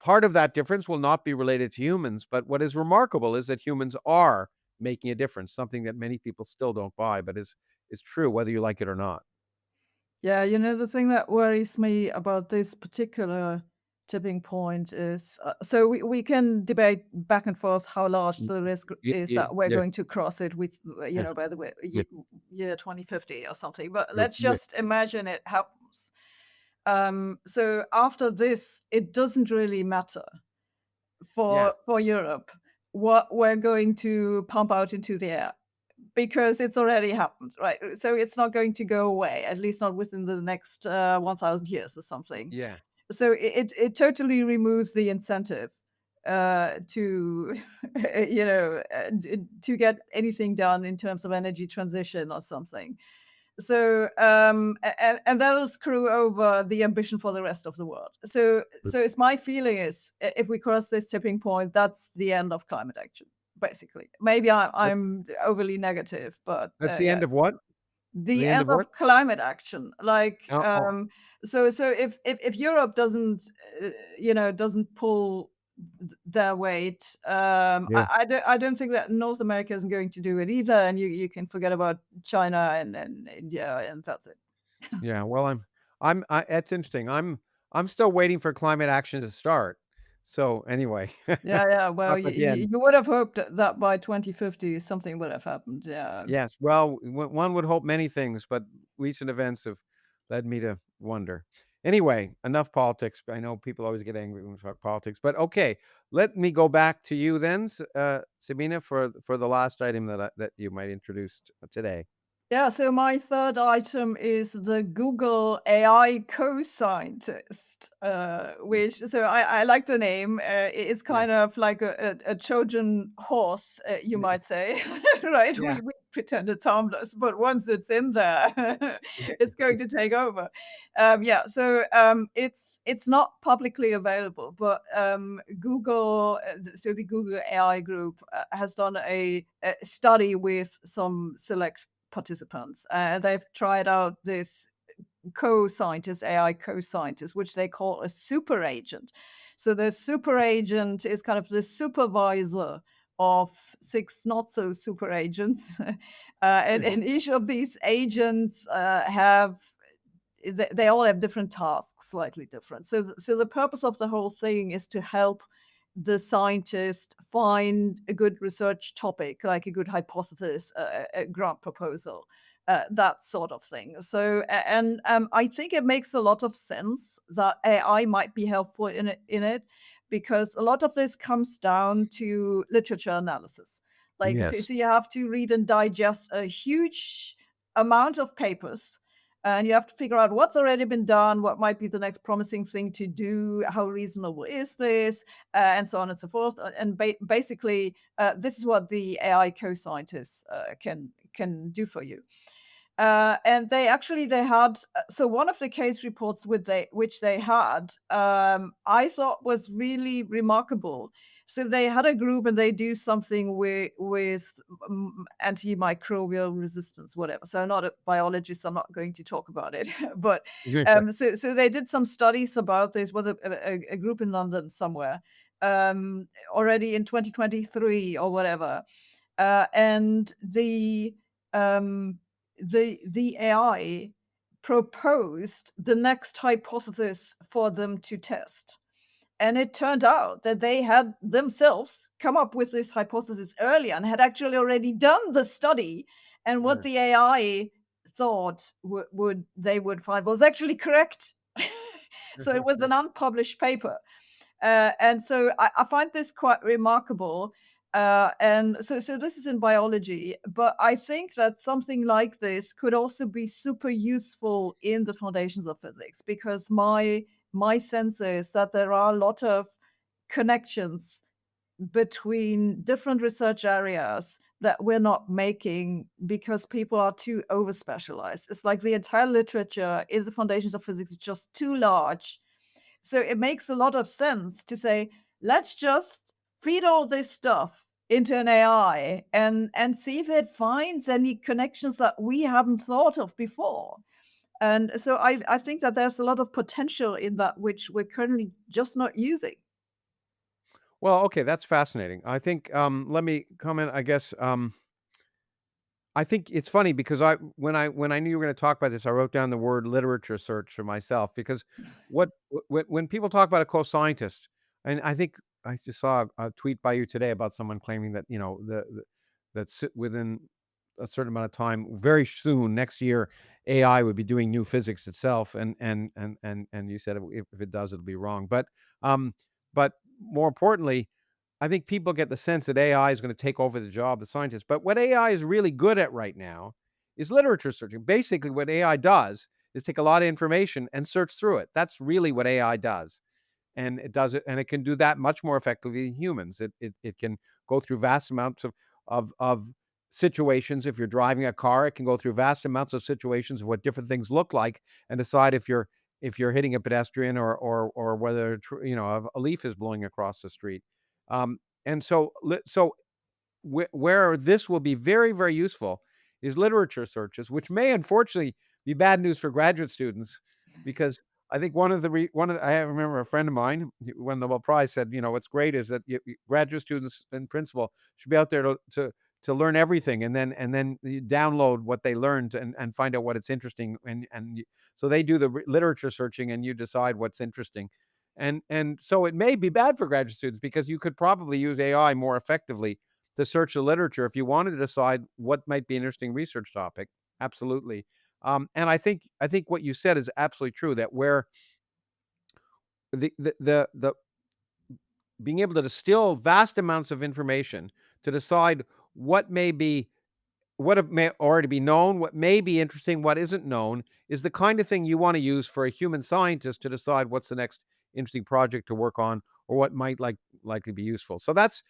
Part of that difference will not be related to humans, but what is remarkable is that humans are making a difference, something that many people still don't buy, but is true whether you like it or not. Yeah, the thing that worries me about this particular tipping point is so we can debate back and forth how large Mm, the risk yeah, is yeah, that we're yeah, going to cross it with, yeah, by the way, yeah, year 2050 or something. But yeah, let's yeah, just imagine it happens. So after this, it doesn't really matter yeah, for Europe what we're going to pump out into the air because it's already happened, right? So it's not going to go away, at least not within the next 1,000 years or something. yeah. So it totally removes the incentive to to get anything done in terms of energy transition or something. So and that'll screw over the ambition for the rest of the world. So it's my feeling is if we cross this tipping point, that's the end of climate action. Basically, maybe That I'm overly negative, but that's the yeah, end of what? the The end end of of what? climate action. Like, Oh, oh, so if Europe doesn't pull their weight, yeah. I don't think that North America isn't going to do it either, and you can forget about China and India, and that's it. Yeah, well, that's interesting. I'm still waiting for climate action to start. So, anyway, Yeah, yeah. talk Well, about the end. you would have hoped that by 2050 something would have happened. Yeah. Yes, well, one would hope many things, but recent events have led me to wonder. Anyway, enough politics. I know people always get angry when we talk politics, but okay. Let me go back to you then, Sabina, for the last item that you might introduce today. Yeah, so my third item is the Google AI co-scientist, which so I like the name. It's Yeah. kind of like a Trojan horse, you might say, right? Yeah. We pretend it's harmless, but once it's in there, it's going to take over. Yeah, so it's not publicly available, but so the Google AI group has done a study with some select participants. They've tried out this co-scientist, AI co-scientist, which they call a super agent. So the super agent is kind of the supervisor of six not so super agents. And each of these agents have they all have different tasks, slightly different. So the purpose of the whole thing is to help the scientist find a good research topic, like a good hypothesis, a grant proposal, that sort of thing. And I think it makes a lot of sense that AI might be helpful in it, because a lot of this comes down to literature analysis. Like, so, Yes. so you have to read and digest a huge amount of papers, and you have to figure out what's already been done, what might be the next promising thing to do, how reasonable is this, and so on and so forth. And basically, this is what the AI co-scientists can do for you. And they had so one of the case reports which they had, I thought was really remarkable. So they had a group and they do something with antimicrobial resistance, whatever. So I'm not a biologist, I'm not going to talk about it. But so they did some studies about this. Was a group in London somewhere, already in 2023 or whatever. And um, the AI proposed the next hypothesis for them to test. And it turned out that they had themselves come up with this hypothesis earlier and had actually already done the study. And what the AI thought they would find was actually correct. So it was an unpublished paper. And so I find this quite remarkable. And so this is in biology, but I think that something like this could also be super useful in the foundations of physics, because my sense is that there are a lot of connections between different research areas that we're not making because people are too over specialized. It's like the entire literature in the foundations of physics is just too large, so it makes a lot of sense to say, let's just feed all this stuff into an AI and see if it finds any connections that we haven't thought of before. And so I think that there's a lot of potential in that which we're currently just not using. Well, okay, that's fascinating. I think, let me comment, I guess, I think it's funny because when I knew you were gonna talk about this, I wrote down the word literature search for myself because when people talk about a co-scientist, and I think I just saw a tweet by you today about someone claiming that, that within a certain amount of time, very soon, next year, AI would be doing new physics itself, and you said if it does, it'll be wrong. Um, but more importantly, I think people get the sense that AI is gonna take over the job of scientists, but what AI is really good at right now is literature searching. Basically, what AI does is take a lot of information and search through it. That's really what AI does, and it can do that much more effectively than humans. It can go through vast amounts of situations. If you're driving a car, it can go through vast amounts of situations of what different things look like and decide if you're hitting a pedestrian or whether a leaf is blowing across the street. And so where this will be very, very useful is literature searches, which may unfortunately be bad news for graduate students because I think I remember a friend of mine who won the Nobel Prize said, what's great is that graduate students in principle should be out there to learn everything and then you download what they learned and find out what it's interesting so they do the literature searching and you decide what's interesting. And so it may be bad for graduate students because you could probably use AI more effectively to search the literature if you wanted to decide what might be an interesting research topic. Absolutely. And I think what you said is absolutely true, that where the being able to distill vast amounts of information to decide what may be may already be known, what may be interesting, what isn't known, is the kind of thing you want to use for a human scientist to decide what's the next interesting project to work on or what might likely be useful. So that's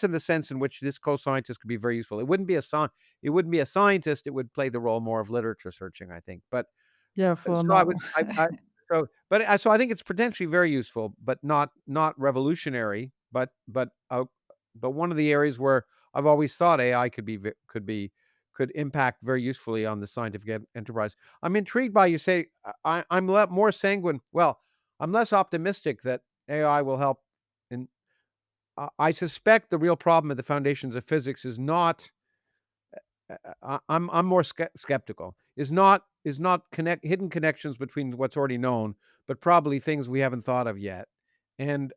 in the sense in which this co-scientist could be very useful. It wouldn't be a scientist, it would play the role more of literature searching, I think. But Yeah, for so I would now. so I think it's potentially very useful, but not revolutionary, but one of the areas where I've always thought AI could impact very usefully on the scientific enterprise. I'm intrigued by you say I'm more sanguine. Well, I'm less optimistic that AI will help. And I suspect the real problem at the foundations of physics is not I'm more skeptical. Is not connect hidden connections between what's already known, but probably things we haven't thought of yet. And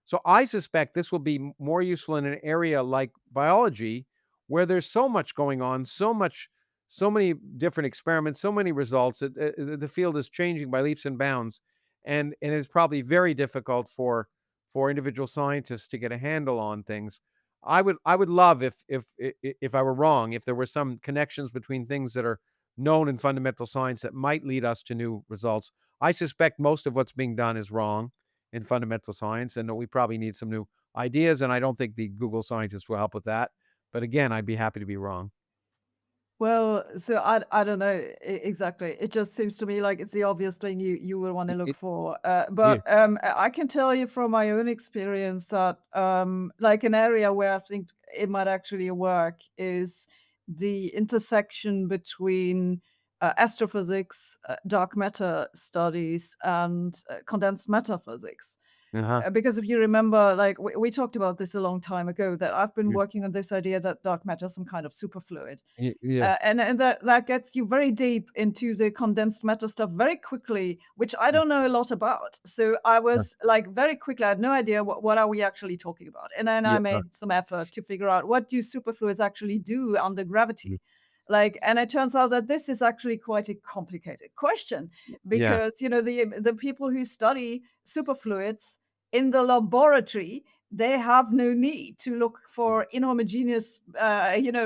so I suspect this will be more useful in an area like biology, where there's so much going on, so many different experiments, so many results. The field is changing by leaps and bounds, and it's probably very difficult for individual scientists to get a handle on things. I would love if I were wrong, if there were some connections between things that are known in fundamental science that might lead us to new results. I suspect most of what's being done is wrong in fundamental science, and that we probably need some new ideas. And I don't think the Google scientists will help with that. But again, I'd be happy to be wrong. Well, so I don't know exactly. It just seems to me like it's the obvious thing you would want to look It, for. yeah. But I can tell you from my own experience that like an area where I think it might actually work is the intersection between astrophysics, dark matter studies, and condensed matter physics. Uh-huh. Because if you remember, like we talked about this a long time ago, that I've been Yeah. working on this idea that dark matter is some kind of superfluid. Yeah. And that gets you very deep into the condensed matter stuff very quickly, which I Yeah. don't know a lot about. So I was like very quickly, I had no idea what are we actually talking about. And then I Yeah. made some effort to figure out what do superfluids actually do under Yeah. gravity. Like, and it turns out that this is actually quite a complicated question Yeah. because the people who study superfluids in the laboratory, they have no need to look for inhomogeneous,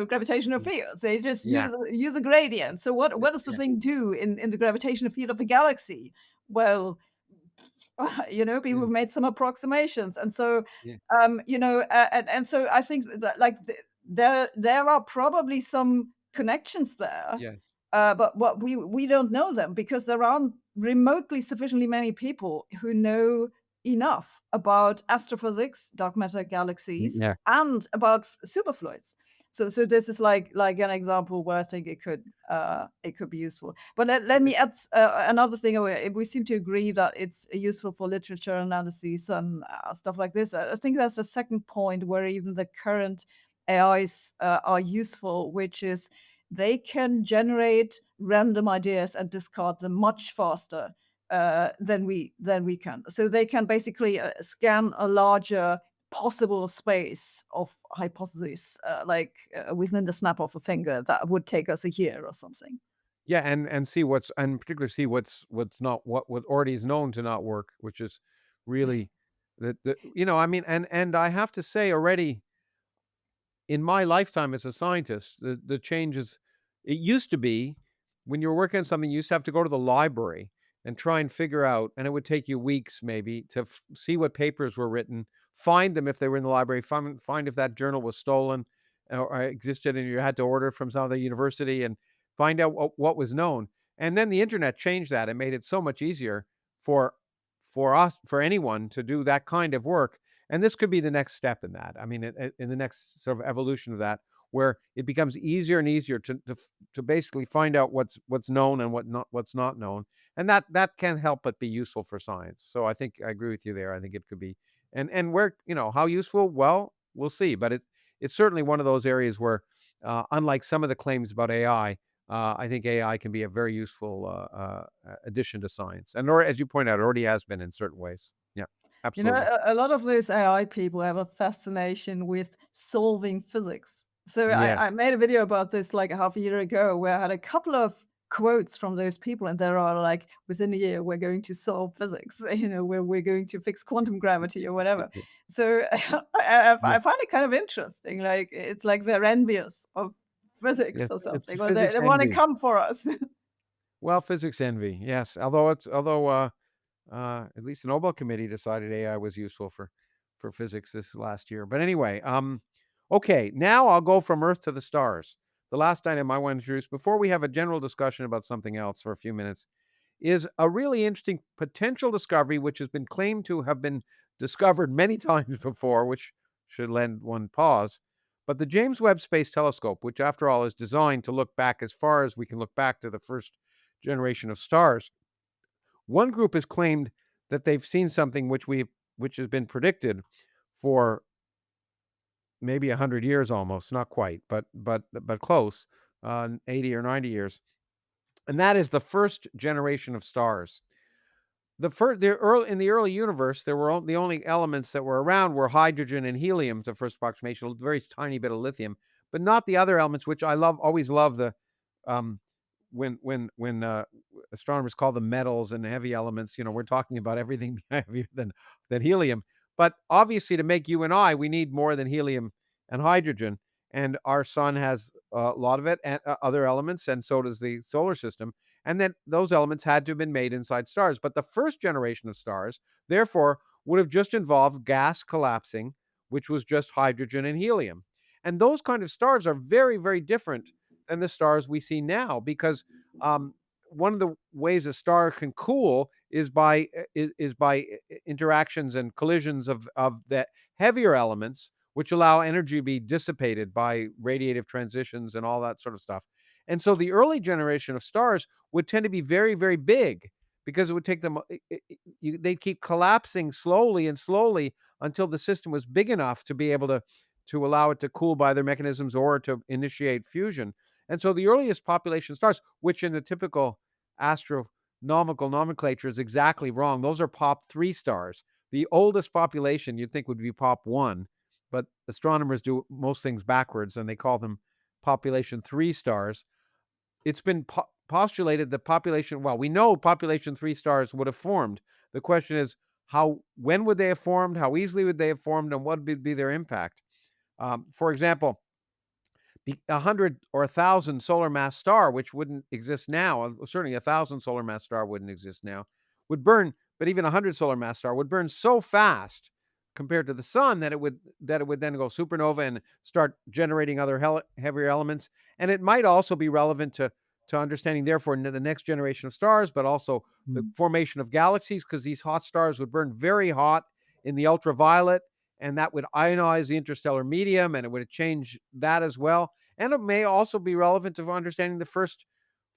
gravitational fields. They just Yeah. use a gradient. So what does the Yeah. thing do in the gravitational field of a galaxy? Well, people Yeah. have made some approximations, and so Yeah. and so I think that like there are probably some connections there, Yes. but what we don't know them because there aren't remotely sufficiently many people who know enough about astrophysics, dark matter galaxies, Yeah. and about superfluids. So this is like an example where I think it could be useful. But let me add another thing. We seem to agree that it's useful for literature analysis and stuff like this. I think that's the second point where even the current AIs are useful, which is they can generate random ideas and discard them much faster than we can. So they can basically scan a larger possible space of hypotheses, within the snap of a finger that would take us a year or something. Yeah, and see and particularly see what's not what already is known to not work, which is really I mean, and I have to say already in my lifetime as a scientist, the changes it used to be when you were working on something, you used to have to go to the library and try and figure out, and it would take you weeks maybe to see what papers were written, find them if they were in the library, find if that journal was stolen or existed, and you had to order from some other university and find out what was known. And then the internet changed that and made it so much easier for for anyone to do that kind of work. And this could be the next step in that. I mean, in the next sort of evolution of that, where it becomes easier and easier to basically find out what's known and what's not known, and that can't help but be useful for science. So I think I agree with you there. I think it could be, and where how useful? Well, we'll see. But it's certainly one of those areas where, unlike some of the claims about AI, I think AI can be a very useful addition to science, and or as you point out, it already has been in certain ways. Yeah, absolutely. A lot of those AI people have a fascination with solving physics. So Yes. I made a video about this like a half a year ago where I had a couple of quotes from those people, and there are like, within a year we're going to solve physics, where we're going to fix quantum gravity or whatever. So I find it kind of interesting. Like, it's like they're envious of physics Yes, or it's something, or physics they want to envy. come for us. Well, physics envy, yes. At least the Nobel Committee decided AI was useful for physics this last year. But anyway, okay, now I'll go from Earth to the stars. The last item I want to introduce before we have a general discussion about something else for a few minutes is a really interesting potential discovery, which has been claimed to have been discovered many times before, which should lend one pause. But the James Webb Space Telescope, which after all is designed to look back as far as we can look back to the first generation of stars, one group has claimed that they've seen something which has been predicted for maybe 100 years almost, not quite, but close, 80 or 90 years. And that is the first generation of stars. In the early universe, there were the only elements that were around were hydrogen and helium. The first approximation, a very tiny bit of lithium, but not the other elements, which I always love the um, when astronomers call them metals and heavy elements. We're talking about everything heavier than helium. But obviously, to make you and I, we need more than helium and hydrogen. And our sun has a lot of it and other elements, and so does the solar system. And then those elements had to have been made inside stars. But the first generation of stars, therefore, would have just involved gas collapsing, which was just hydrogen and helium. And those kind of stars are very, very different than the stars we see now, because um, one of the ways a star can cool is by interactions and collisions of the heavier elements, which allow energy to be dissipated by radiative transitions and all that sort of stuff. And so the early generation of stars would tend to be very, very big, because it would take them, they'd keep collapsing slowly and slowly until the system was big enough to be able to allow it to cool by their mechanisms or to initiate fusion. And so the earliest population stars, which in the typical astronomical nomenclature is exactly wrong, those are pop 3 stars. The oldest population you'd think would be pop 1, but astronomers do most things backwards and they call them population 3 stars. It's been postulated that we know population 3 stars would have formed. The question is, when would they have formed, how easily would they have formed, and what would be their impact? For example, 100 or 1,000 solar mass star, which wouldn't exist now, certainly 1,000 solar mass star wouldn't exist now, would burn, but even 100 solar mass star would burn so fast compared to the sun that it would then go supernova and start generating other heavier elements. And it might also be relevant to understanding, therefore, the next generation of stars, but also the formation of galaxies, because these hot stars would burn very hot in the ultraviolet, and that would ionize the interstellar medium, and it would change that as well. And it may also be relevant to understanding the first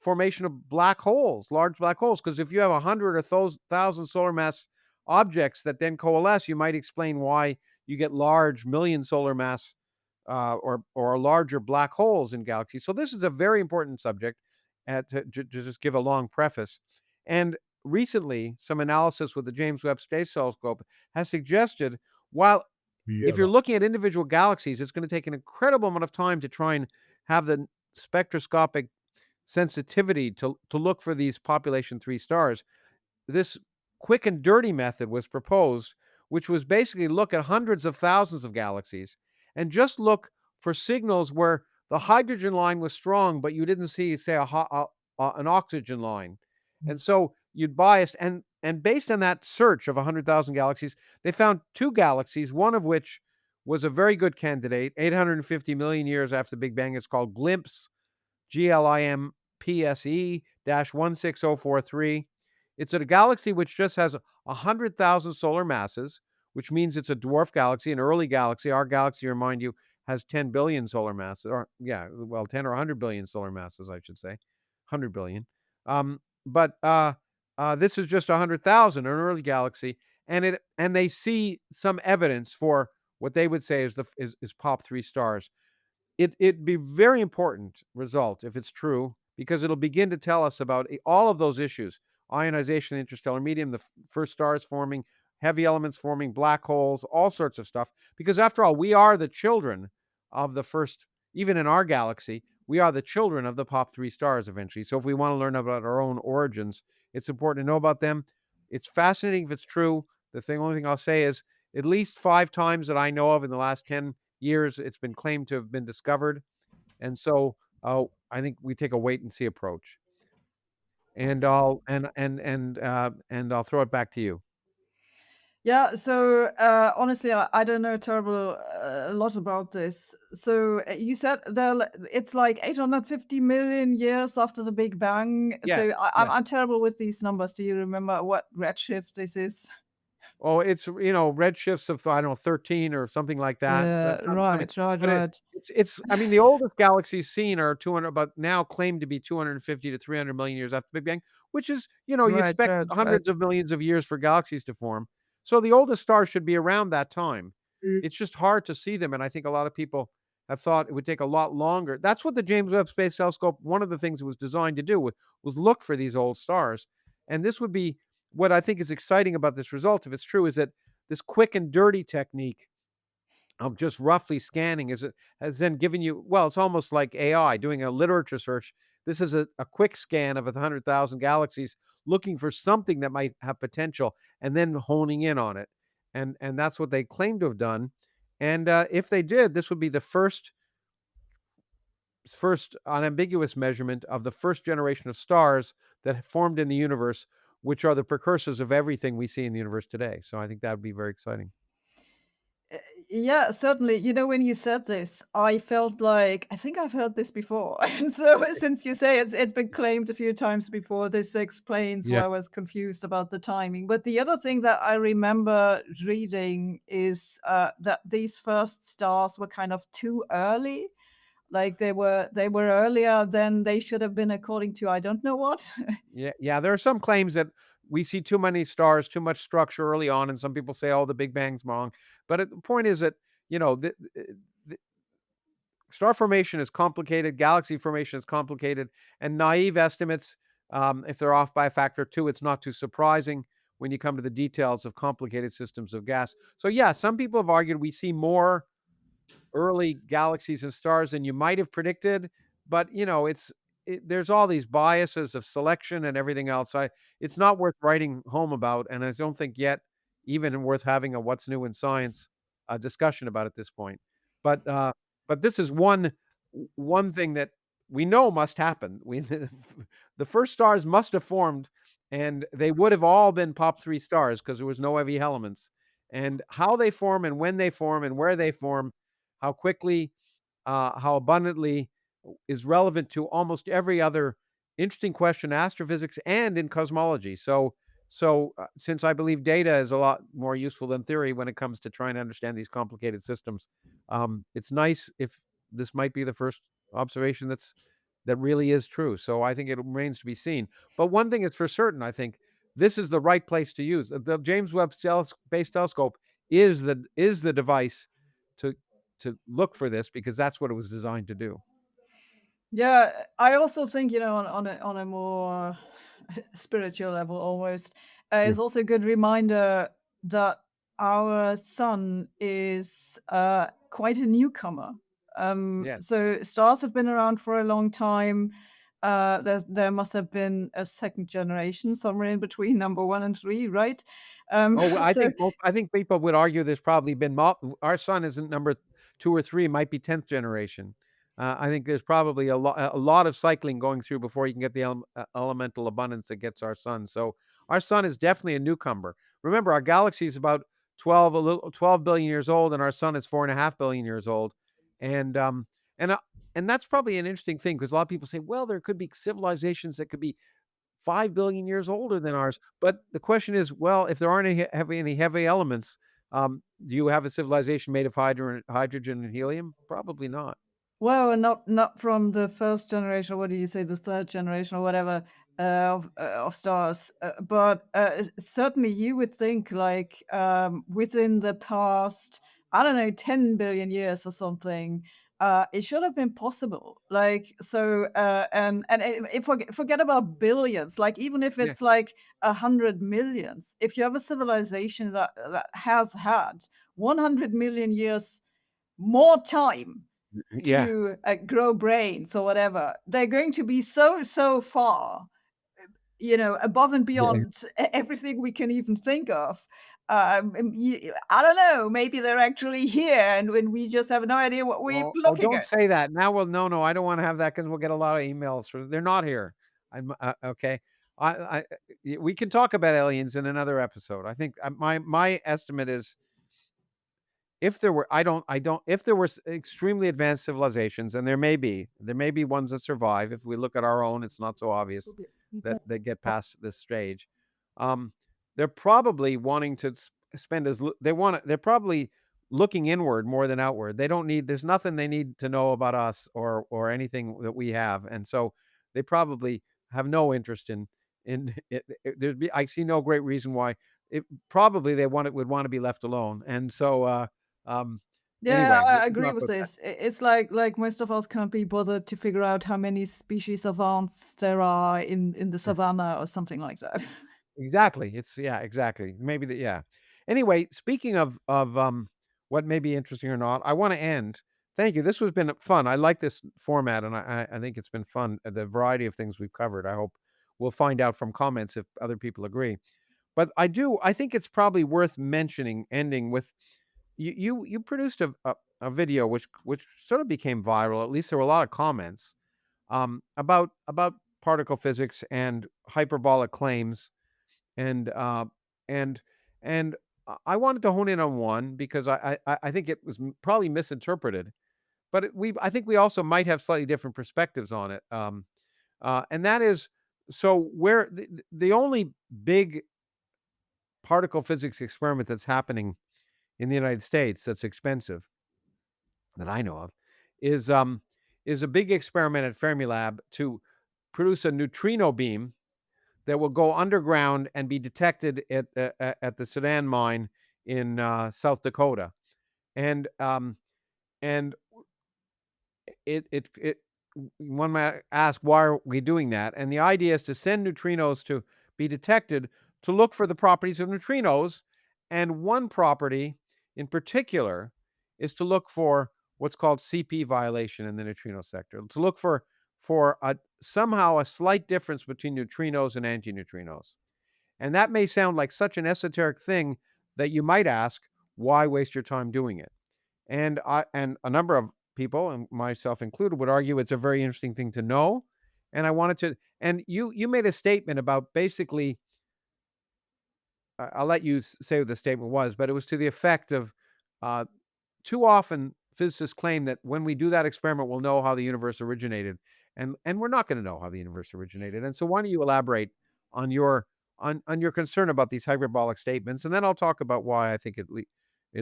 formation of black holes, large black holes, because if you have 100 or 1,000 solar mass objects that then coalesce, you might explain why you get large million solar mass or larger black holes in galaxies. So this is a very important subject, to just give a long preface. And recently, some analysis with the James Webb Space Telescope has suggested, while if you're looking at individual galaxies, it's going to take an incredible amount of time to try and have the spectroscopic sensitivity to look for these population 3 stars. This quick and dirty method was proposed, which was basically look at hundreds of thousands of galaxies and just look for signals where the hydrogen line was strong, but you didn't see, say, an oxygen line. And so you'd bias, and based on that search of 100,000 galaxies, they found 2 galaxies, one of which was a very good candidate, 850 million years after the Big Bang. It's called GLIMPSE, GLIMPSE-16043. It's a galaxy which just has 100,000 solar masses, which means it's a dwarf galaxy, an early galaxy. Our galaxy, remind you, has 10 billion solar masses, 10 or 100 billion solar masses, I should say, 100 billion. But this is just 100,000, an early galaxy, and they see some evidence for what they would say is pop 3 stars. It'd be very important result if it's true, because it'll begin to tell us about all of those issues: ionization, interstellar medium, the first stars forming, heavy elements forming, black holes, all sorts of stuff. Because after all, we are the children of the first, even in our galaxy, we are the children of the pop three stars eventually. So if we want to learn about our own origins, it's important to know about them. It's fascinating if it's true. Only thing I'll say is at least 5 times that I know of in the last 10 years, it's been claimed to have been discovered. And so I think we take a wait and see approach. And I'll throw it back to you. Yeah, so honestly, I don't know terrible a lot about this. So you said it's like 850 million years after the Big Bang. Yes, So yes. I'm terrible with these numbers. Do you remember what redshift this is? Oh, it's, redshifts of, I don't know, 13 or something like that. So, Yeah, I mean, right, right, but right, I mean, the oldest galaxies seen are 200, but now claimed to be 250 to 300 million years after the Big Bang, which is, you right, expect right, right. hundreds of millions of years for galaxies to form. So the oldest star should be around that time. It's just hard to see them, and I think a lot of people have thought it would take a lot longer. That's what the James Webb Space Telescope, one of the things it was designed to do was look for these old stars. And this would be what I think is exciting about this result, if it's true, is that this quick and dirty technique of just roughly scanning has then given you, well, it's almost like AI doing a literature search. This is a quick scan of 100,000 galaxies, looking for something that might have potential and then honing in on it. And that's what they claim to have done. And if they did, this would be the first unambiguous measurement of the first generation of stars that formed in the universe, which are the precursors of everything we see in the universe today. So I think that would be very exciting. Uh, Yeah, certainly. You know, when you said this, I felt like I think I've heard this before. And so since you say it's been claimed a few times before, this explains Yeah. why I was confused about the timing. But the other thing that I remember reading is that these first stars were kind of too early. Like they were earlier than they should have been according to I don't know what. Yeah, yeah, there are some claims that we see too many stars, too much structure early on, and some people say, "Oh, the Big Bang's wrong." But the point is that, the star formation is complicated, galaxy formation is complicated, and naive estimates, if they're off by a factor of 2, it's not too surprising when you come to the details of complicated systems of gas. So, yeah, some people have argued we see more early galaxies and stars than you might have predicted. But there's all these biases of selection and everything else. It's not worth writing home about, and I don't think yet even worth having a "What's New in Science" discussion about at this point. But this is one thing that we know must happen. The first stars must have formed, and they would have all been pop three stars because there was no heavy elements. And how they form and when they form and where they form, how quickly, how abundantly is relevant to almost every other interesting question in astrophysics and in cosmology. So, since I believe data is a lot more useful than theory when it comes to trying to understand these complicated systems, it's nice if this might be the first observation that really is true. So I think it remains to be seen. But one thing is for certain, I think this is the right place to use the James Webb Space Telescope is the device to look for this because that's what it was designed to do. Yeah, I also think, on a more spiritual level almost, Yeah. it's also a good reminder that our sun is quite a newcomer. Yes. So stars have been around for a long time. There must have been a second generation somewhere in between number one and three, right? Oh, well, So I think people would argue there's probably been our sun isn't number 2 or 3, it might be 10th generation. I think there's probably a lot of cycling going through before you can get the elemental abundance that gets our sun. So, our sun is definitely a newcomer. Remember, our galaxy is about 12 billion years old, and our sun is 4.5 billion years old. And, and, uh, and that's probably an interesting thing because a lot of people say, well, there could be civilizations that could be 5 billion years older than ours. But the question is, well, if there aren't any heavy elements, do you have a civilization made of hydrogen and helium? Probably not. well, and not from the first generation. What do you say, the third generation or whatever of stars? But certainly, you would think like within the past, I don't know, 10 billion years or something. It should have been possible. Like so, and if forget about billions. Like even if Yeah. it's like 100 millions, if you have a civilization that has had 100 million years more time Yeah. to grow brains or whatever, they're going to be so far, above and Yeah. beyond everything we can even think of. I don't know. Maybe they're actually here, and when we just have no idea what we're Oh, looking don't at. say that. Now we'll no, I don't wanna have that because 'cause we'll get a lot of emails for they're not here. Okay. I we can talk about aliens in another episode. I think, my estimate is if there were I don't if there were extremely advanced civilizations, and there may be ones that survive. If we look at our own, it's not so obvious that they get past this stage. Um, they're probably wanting to spend they're probably looking inward more than outward. They don't need there's nothing they need to know about us or anything that we have. And so they probably have no interest in there'd be I see no great reason why it probably would want to be left alone. And so um, Yeah, anyway, we I can agree talk with about that. this. It's like most of us can't be bothered to figure out how many species of ants there are in the savannah or something like that. Exactly. It's yeah, exactly. Maybe the yeah. Anyway, speaking of what may be interesting or not, I want to end. Thank you. This has been fun. I like this format, and I think it's been fun. The variety of things we've covered. I hope we'll find out from comments if other people agree. But I think it's probably worth mentioning. Ending with you produced a video which sort of became viral. At least there were a lot of comments about particle physics and hyperbolic claims and and and I wanted to hone in on one because I think it was probably misinterpreted, but I think we also might have slightly different perspectives on it. And that is so where the only big particle physics experiment that's happening in the United States that's expensive that I know of is um is a big experiment at Fermilab to produce a neutrino beam that will go underground and be detected at the Sudan mine in South Dakota. And and it one might ask why are we doing that? And the idea is to send neutrinos to be detected to look for the properties of neutrinos. And one property in particular is to look for what's called CP violation in the neutrino sector. To look for somehow a slight difference between neutrinos and antineutrinos. And that may sound like such an esoteric thing that you might ask, why waste your time doing it? And a number of people, and myself included, would argue it's a very interesting thing to know. And I wanted to, and you made a statement about basically, I'll let you say what the statement was, but it was to the effect of, uh, too often physicists claim that when we do that experiment, we'll know how the universe originated, and we're not going to know how the universe originated. And so, why don't you elaborate on on your concern about these hyperbolic statements, and then I'll talk about why I think at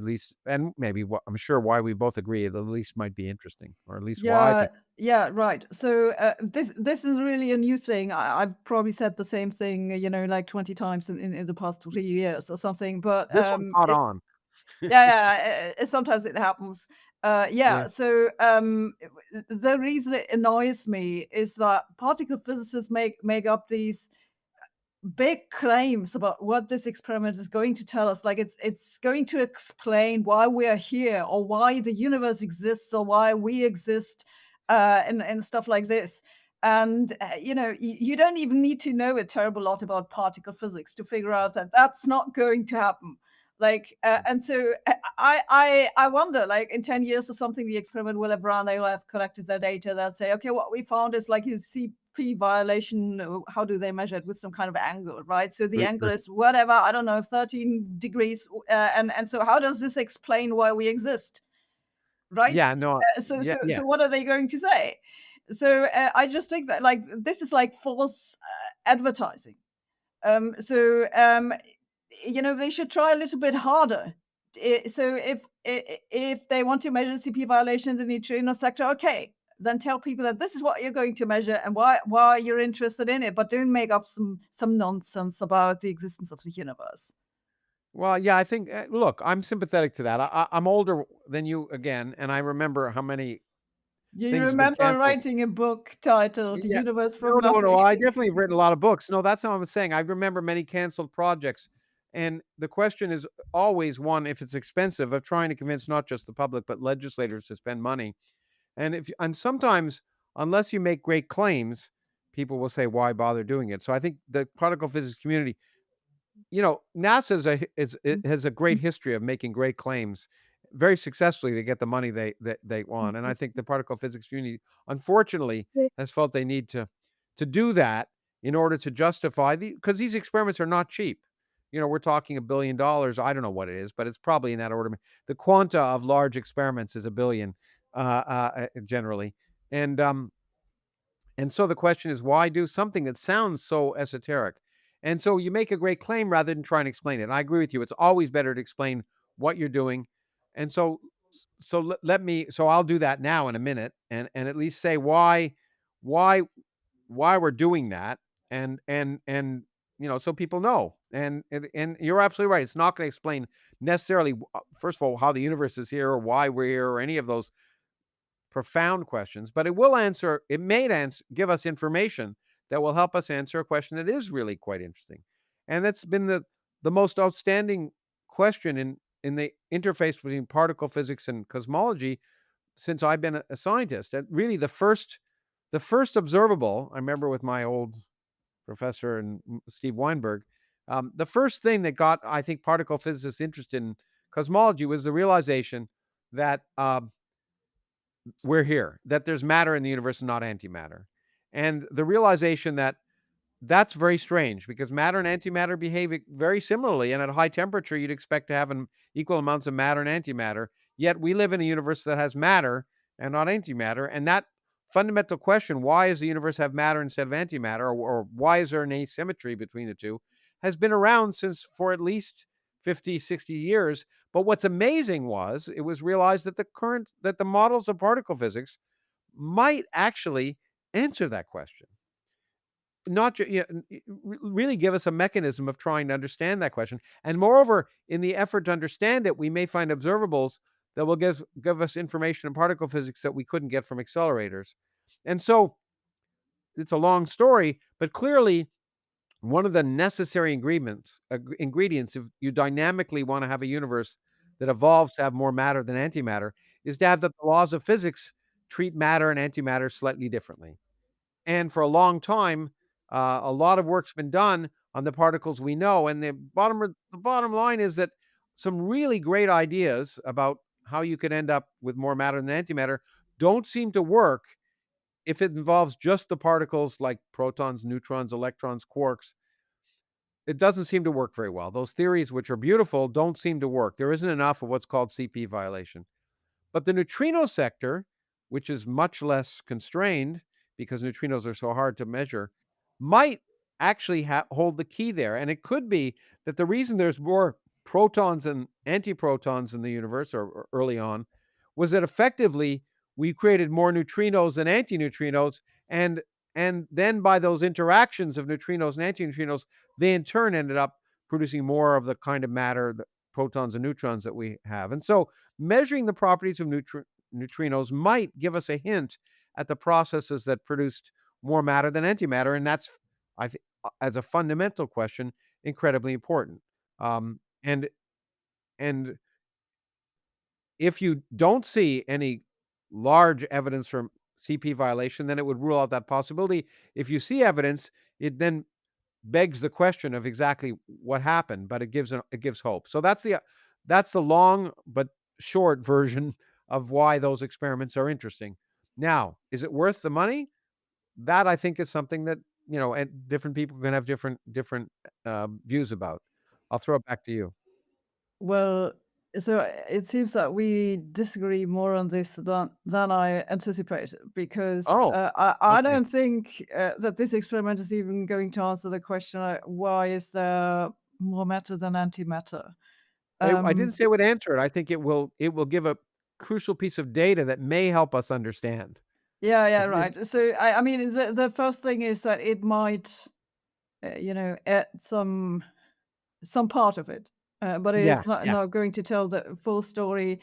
least, and maybe what I'm sure why we both agree it at least might be interesting, or at least why I Yeah, think yeah, right. So this is really a new thing. I've probably said the same thing, like 20 times in the past 3 years or something. But this one caught on. yeah, yeah, sometimes it happens. Yeah. Yeah. So the reason it annoys me is that particle physicists make up these big claims about what this experiment is going to tell us. Like it's going to explain why we are here or why the universe exists or why we exist, and stuff like this. And you don't even need to know a terrible lot about particle physics to figure out that that's not going to happen. Like, and so I wonder, like in 10 years or something, the experiment will have run. They will have collected their data. They'll say, okay, what we found is like you see violation. How do they measure it? With some kind of angle, right? So the Right, angle right. is whatever, I don't know, 13 degrees. And so how does this explain why we exist, right? Yeah, no, So yeah, so yeah. so what are they going to say? So I just think that like this is like false advertising. They should try a little bit harder. So if they want to measure CP violation in the neutrino sector, okay, then tell people that this is what you're going to measure and why you're interested in it, but don't make up some nonsense about the existence of the universe. Well, yeah, I think, look, I'm sympathetic to that. I'm older than you again, and I remember how many You things have been remember canceled. writing a book titled "The Yeah. Universe from No, no, no, Nothing." I definitely have written a lot of books. No, that's not what I'm saying. I remember many canceled projects, and the question is always one, if it's expensive, of trying to convince not just the public, but legislators to spend money. And sometimes, unless you make great claims, people will say, "Why bother doing it?" So I think the particle physics community, NASA it has a great history of making great claims very successfully to get the money they want, and I think the particle physics community, unfortunately, has felt they need to do that in order to justify because these experiments are not cheap. We're talking $1 billion. I don't know what it is, but it's probably in that order. The quanta of large experiments is $1 billion, generally, and so the question is, why do something that sounds so esoteric? And so you make a great claim rather than try and explain it. And I agree with you. It's always better to explain what you're doing. And so I'll do that now in a minute, and at least say why why we're doing that, and so people know. And you're absolutely right. It's not going to explain necessarily, first of all, how the universe is here or why we're here or any of those profound questions, but it may give us information that will help us answer a question that is really quite interesting. And that's been the most outstanding question in the interface between particle physics and cosmology since I've been a scientist. And really the first observable, I remember with my old professor and Steve Weinberg, the first thing that got, I think, particle physicists interested in cosmology was the realization that we're here, that there's matter in the universe and not antimatter. And the realization that that's very strange because matter and antimatter behave very similarly. And at high temperature, you'd expect to have equal amounts of matter and antimatter. Yet we live in a universe that has matter and not antimatter. And that fundamental question, why does the universe have matter instead of antimatter, or why is there an asymmetry between the two, has been around since for at least 50, 60 years. But what's amazing was it was realized that the models of particle physics might actually answer that question. Not ju- yeah, really give us a mechanism of trying to understand that question. And moreover, in the effort to understand it, we may find observables that will give us information in particle physics that we couldn't get from accelerators. And so it's a long story, but clearly one of the necessary ingredients if you dynamically want to have a universe that evolves to have more matter than antimatter is to have that the laws of physics treat matter and antimatter slightly differently. And for a long time, a lot of work's been done on the particles we know, and the bottom line is that some really great ideas about how you could end up with more matter than antimatter don't seem to work if it involves just the particles like protons, neutrons, electrons, quarks. It doesn't seem to work very well. Those theories, which are beautiful, don't seem to work. There isn't enough of what's called CP violation. But the neutrino sector, which is much less constrained because neutrinos are so hard to measure, might actually hold the key there. And it could be that the reason there's more protons and antiprotons in the universe, or early on, was that effectively we created more neutrinos than antineutrinos, and and then by those interactions of neutrinos and antineutrinos, they in turn ended up producing more of the kind of matter, the protons and neutrons that we have. And so measuring the properties of neutrinos might give us a hint at the processes that produced more matter than antimatter, and that's, I think, as a fundamental question, incredibly important. And and if you don't see any large evidence from CP violation, then it would rule out that possibility. If you see evidence, it then begs the question of exactly what happened, but it gives hope. So that's the long but short version of why those experiments are interesting. Now, is it worth the money? That I think is something that and different people can have different views about. I'll throw it back to you. Well, so it seems that we disagree more on this than I anticipated because Oh, I okay. don't think that this experiment is even going to answer the question why is there more matter than antimatter. I didn't Um, say it would answer it. I think it will give a crucial piece of data that may help us understand. yeah, yeah, It's it, right. So I mean, the first thing is that it might, add some part of it, but yeah, it's not yeah. not going to tell the full story.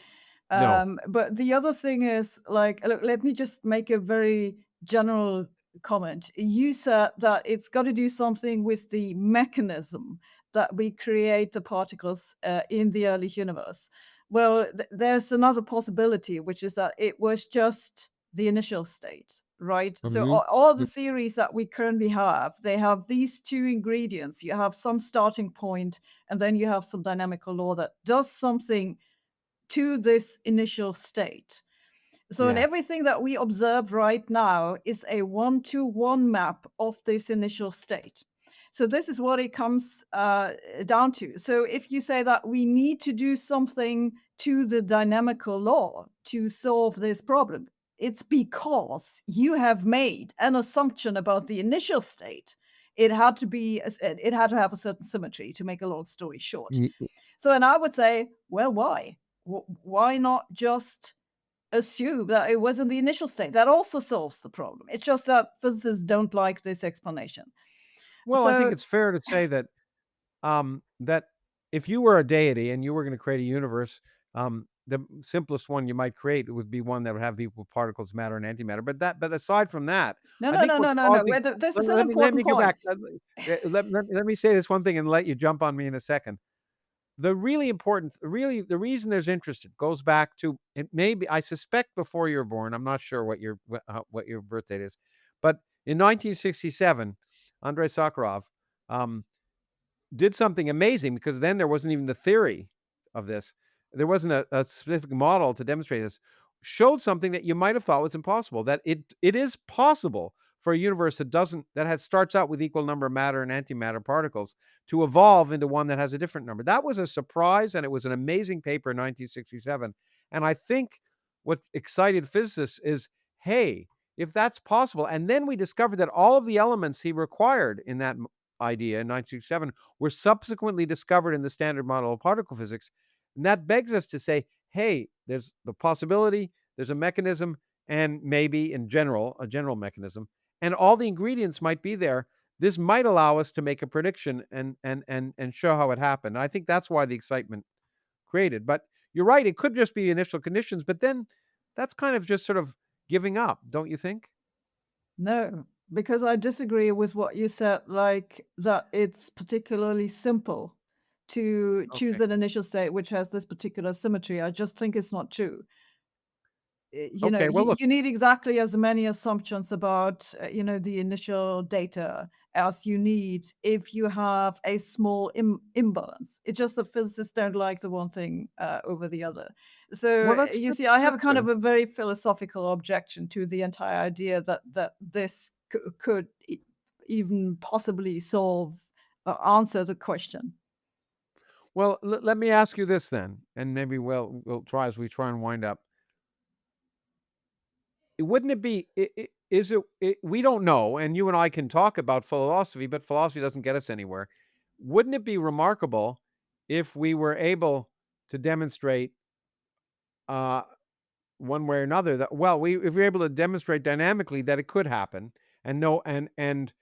No. But the other thing is, like, look, let me just make a very general comment. You said that it's got to do something with the mechanism that we create the particles in the early universe. Well, there's another possibility, which is that it was just the initial state, right? So Mhm. all the theories that we currently have, they have these two ingredients. You have some starting point, and then you have some dynamical law that does something to this initial state. So, in Yeah. everything that we observe right now is a one-to-one map of this initial state. So, this is what it comes down to. So, if you say that we need to do something to the dynamical law to solve this problem, it's because you have made an assumption about the initial state. It had to be, it had to have a certain symmetry, to make a long story short. Ye So, and I would say, well, why? Why not just assume that it wasn't the initial state? That also solves the problem. It's just that physicists don't like this explanation. Well, I think So it's fair to say that, that if you were a deity and you were gonna create a universe, the simplest one you might create would be one that would have equal particles, matter and antimatter, but aside from that, no, I no, think no, what's no, no, no. causing This is an let important me go point. back, let me say this one thing and let you jump on me in a second. The really important really, the reason there's interest, it goes back to it may be I suspect before you were born, I'm not sure what your birth date is, but in 1967, Andrei Sakharov, um, did something amazing because then there wasn't even the theory of this. There wasn't a specific model to demonstrate this. Showed something that you might have thought was impossible, that it is possible for a universe that doesn't that has starts out with equal number of matter and antimatter particles to evolve into one that has a different number. That was a surprise, and it was an amazing paper in 1967. And I think what excited physicists is, hey, if that's possible, and then we discovered that all of the elements he required in that idea in 1967 were subsequently discovered in the standard model of particle physics. And that begs us to say, hey, there's the possibility, there's a mechanism, and maybe in general, a general mechanism, and all the ingredients might be there. This might allow us to make a prediction and show how it happened. And I think that's why the excitement created. But you're right, it could just be initial conditions, but then that's kind of just sort of giving up, don't you think? No, because I disagree with what you said, like that it's particularly simple to choose Okay. an initial state which has this particular symmetry. I just think it's not true. You know, Okay. Well, look. you need exactly as many assumptions about, the initial data as you need if you have a small imbalance. It's just that physicists don't like the one thing over the other. So Well, that's you that's see, I have that's a kind true. of a very philosophical objection to the entire idea that this could even possibly solve or answer the question. Well, let me ask you this then, and maybe we'll try as we try and wind up. Wouldn't it be? Is it? We don't know, and you and I can talk about philosophy, but philosophy doesn't get us anywhere. Wouldn't it be remarkable if we were able to demonstrate, uh, one way or another, that well, we if we're able to demonstrate dynamically that it could happen, and no, and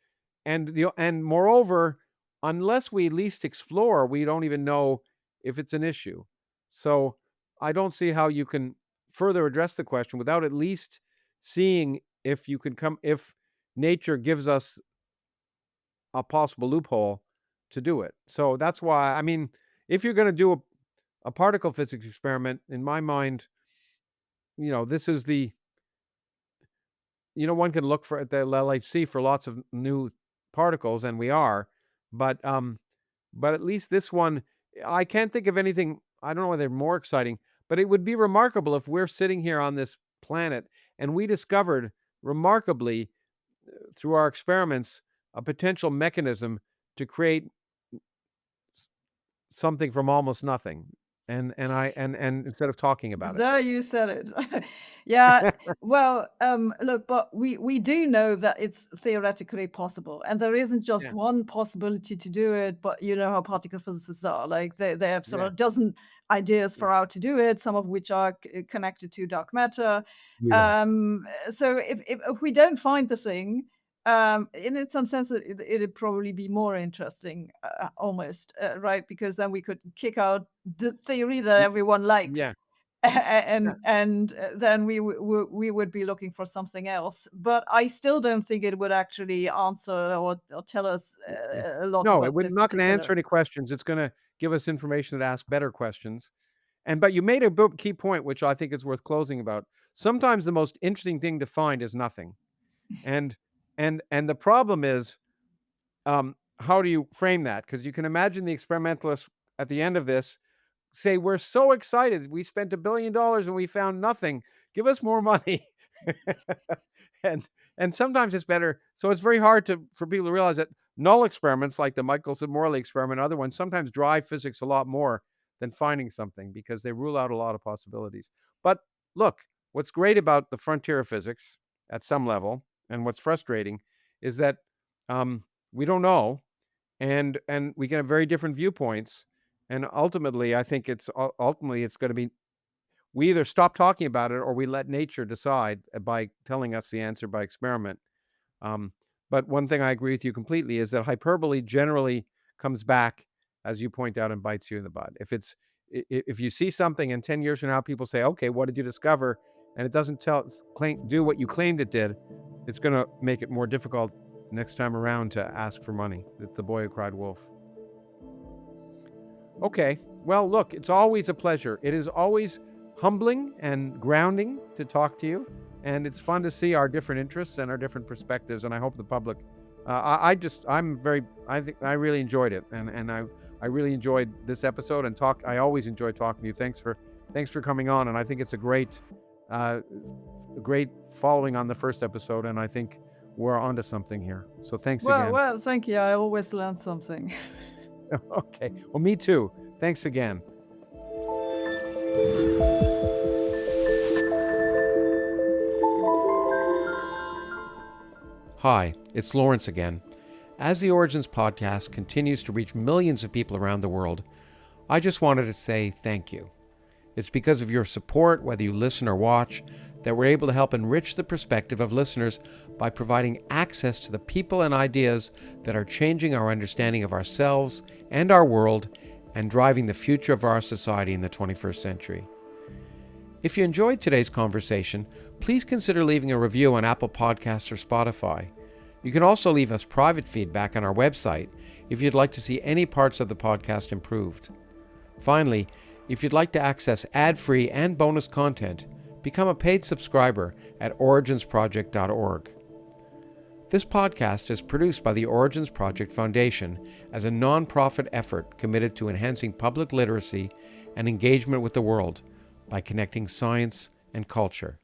moreover, unless we at least explore, we don't even know if it's an issue. So I don't see how you can further address the question without at least seeing if you can come if nature gives us a possible loophole to do it. So that's why I mean, if you're going to do a particle physics experiment, in my mind, this is the one can look for at the LHC for lots of new particles, and we are, but at least this one, I can't think of anything. I don't know whether they're more exciting, but it would be remarkable if we're sitting here on this planet and we discovered remarkably through our experiments a potential mechanism to create something from almost nothing, and instead of talking about it. There you said it. Yeah, well, look, but we do know that it's theoretically possible, and there isn't just Yeah, one possibility to do it, but you know how particle physicists are. Like they have sort yeah, of a dozen ideas yeah, for how to do it, some of which are connected to dark matter. yeah. So if we don't find the thing, in some sense, it'd probably be more interesting, almost, right? Because then we could kick out the theory that everyone Yeah. likes, Yeah. and then we would be looking for something else. But I still don't think it would actually answer or tell us Yeah. a lot No, it about would this not gonna answer particular. any questions. It's gonna give us information that ask better questions. But you made a key point, which I think is worth closing about. sometimes the most interesting thing to find is nothing. And the problem is, how do you frame that? Because you can imagine the experimentalists at the end of this say, "We're so excited. We spent $1 billion and we found nothing. Give us more money." and and sometimes it's better. So it's very hard for people to realize that null experiments like the Michelson-Morley experiment, other ones, sometimes drive physics a lot more than finding something because they rule out a lot of possibilities. But look, what's great about the frontier of physics at some level, and what's frustrating, is that we don't know, and we can have very different viewpoints. And ultimately, I think it's going to be, we either stop talking about it or we let nature decide by telling us the answer by experiment. Um, but one thing I agree with you completely is that hyperbole generally comes back, as you point out, and bites you in the butt. If you see something and 10 years from now people say, "Okay, what did you discover?" and it doesn't do what you claimed it did, it's going to make it more difficult next time around to ask for money. It's the boy who cried wolf. Okay. Well, look, it's always a pleasure. It is always humbling and grounding to talk to you. And it's fun to see our different interests and our different perspectives. And I hope the public, I think I really enjoyed it. And I really enjoyed this episode I always enjoy talking to you. Thanks for coming on. And I think it's a great following on the first episode. And I think we're onto something here. So thanks again. Well, thank you. I always learn something. Okay. Well, me too. Thanks again. Hi, it's Lawrence again. As the Origins podcast continues to reach millions of people around the world, I just wanted to say thank you. It's because of your support, whether you listen or watch, that we're able to help enrich the perspective of listeners by providing access to the people and ideas that are changing our understanding of ourselves and our world and driving the future of our society in the 21st century. If you enjoyed today's conversation, please consider leaving a review on Apple Podcasts or Spotify. You can also leave us private feedback on our website if you'd like to see any parts of the podcast improved. Finally, if you'd like to access ad-free and bonus content, become a paid subscriber at originsproject.org. This podcast is produced by the Origins Project Foundation as a non-profit effort committed to enhancing public literacy and engagement with the world by connecting science and culture.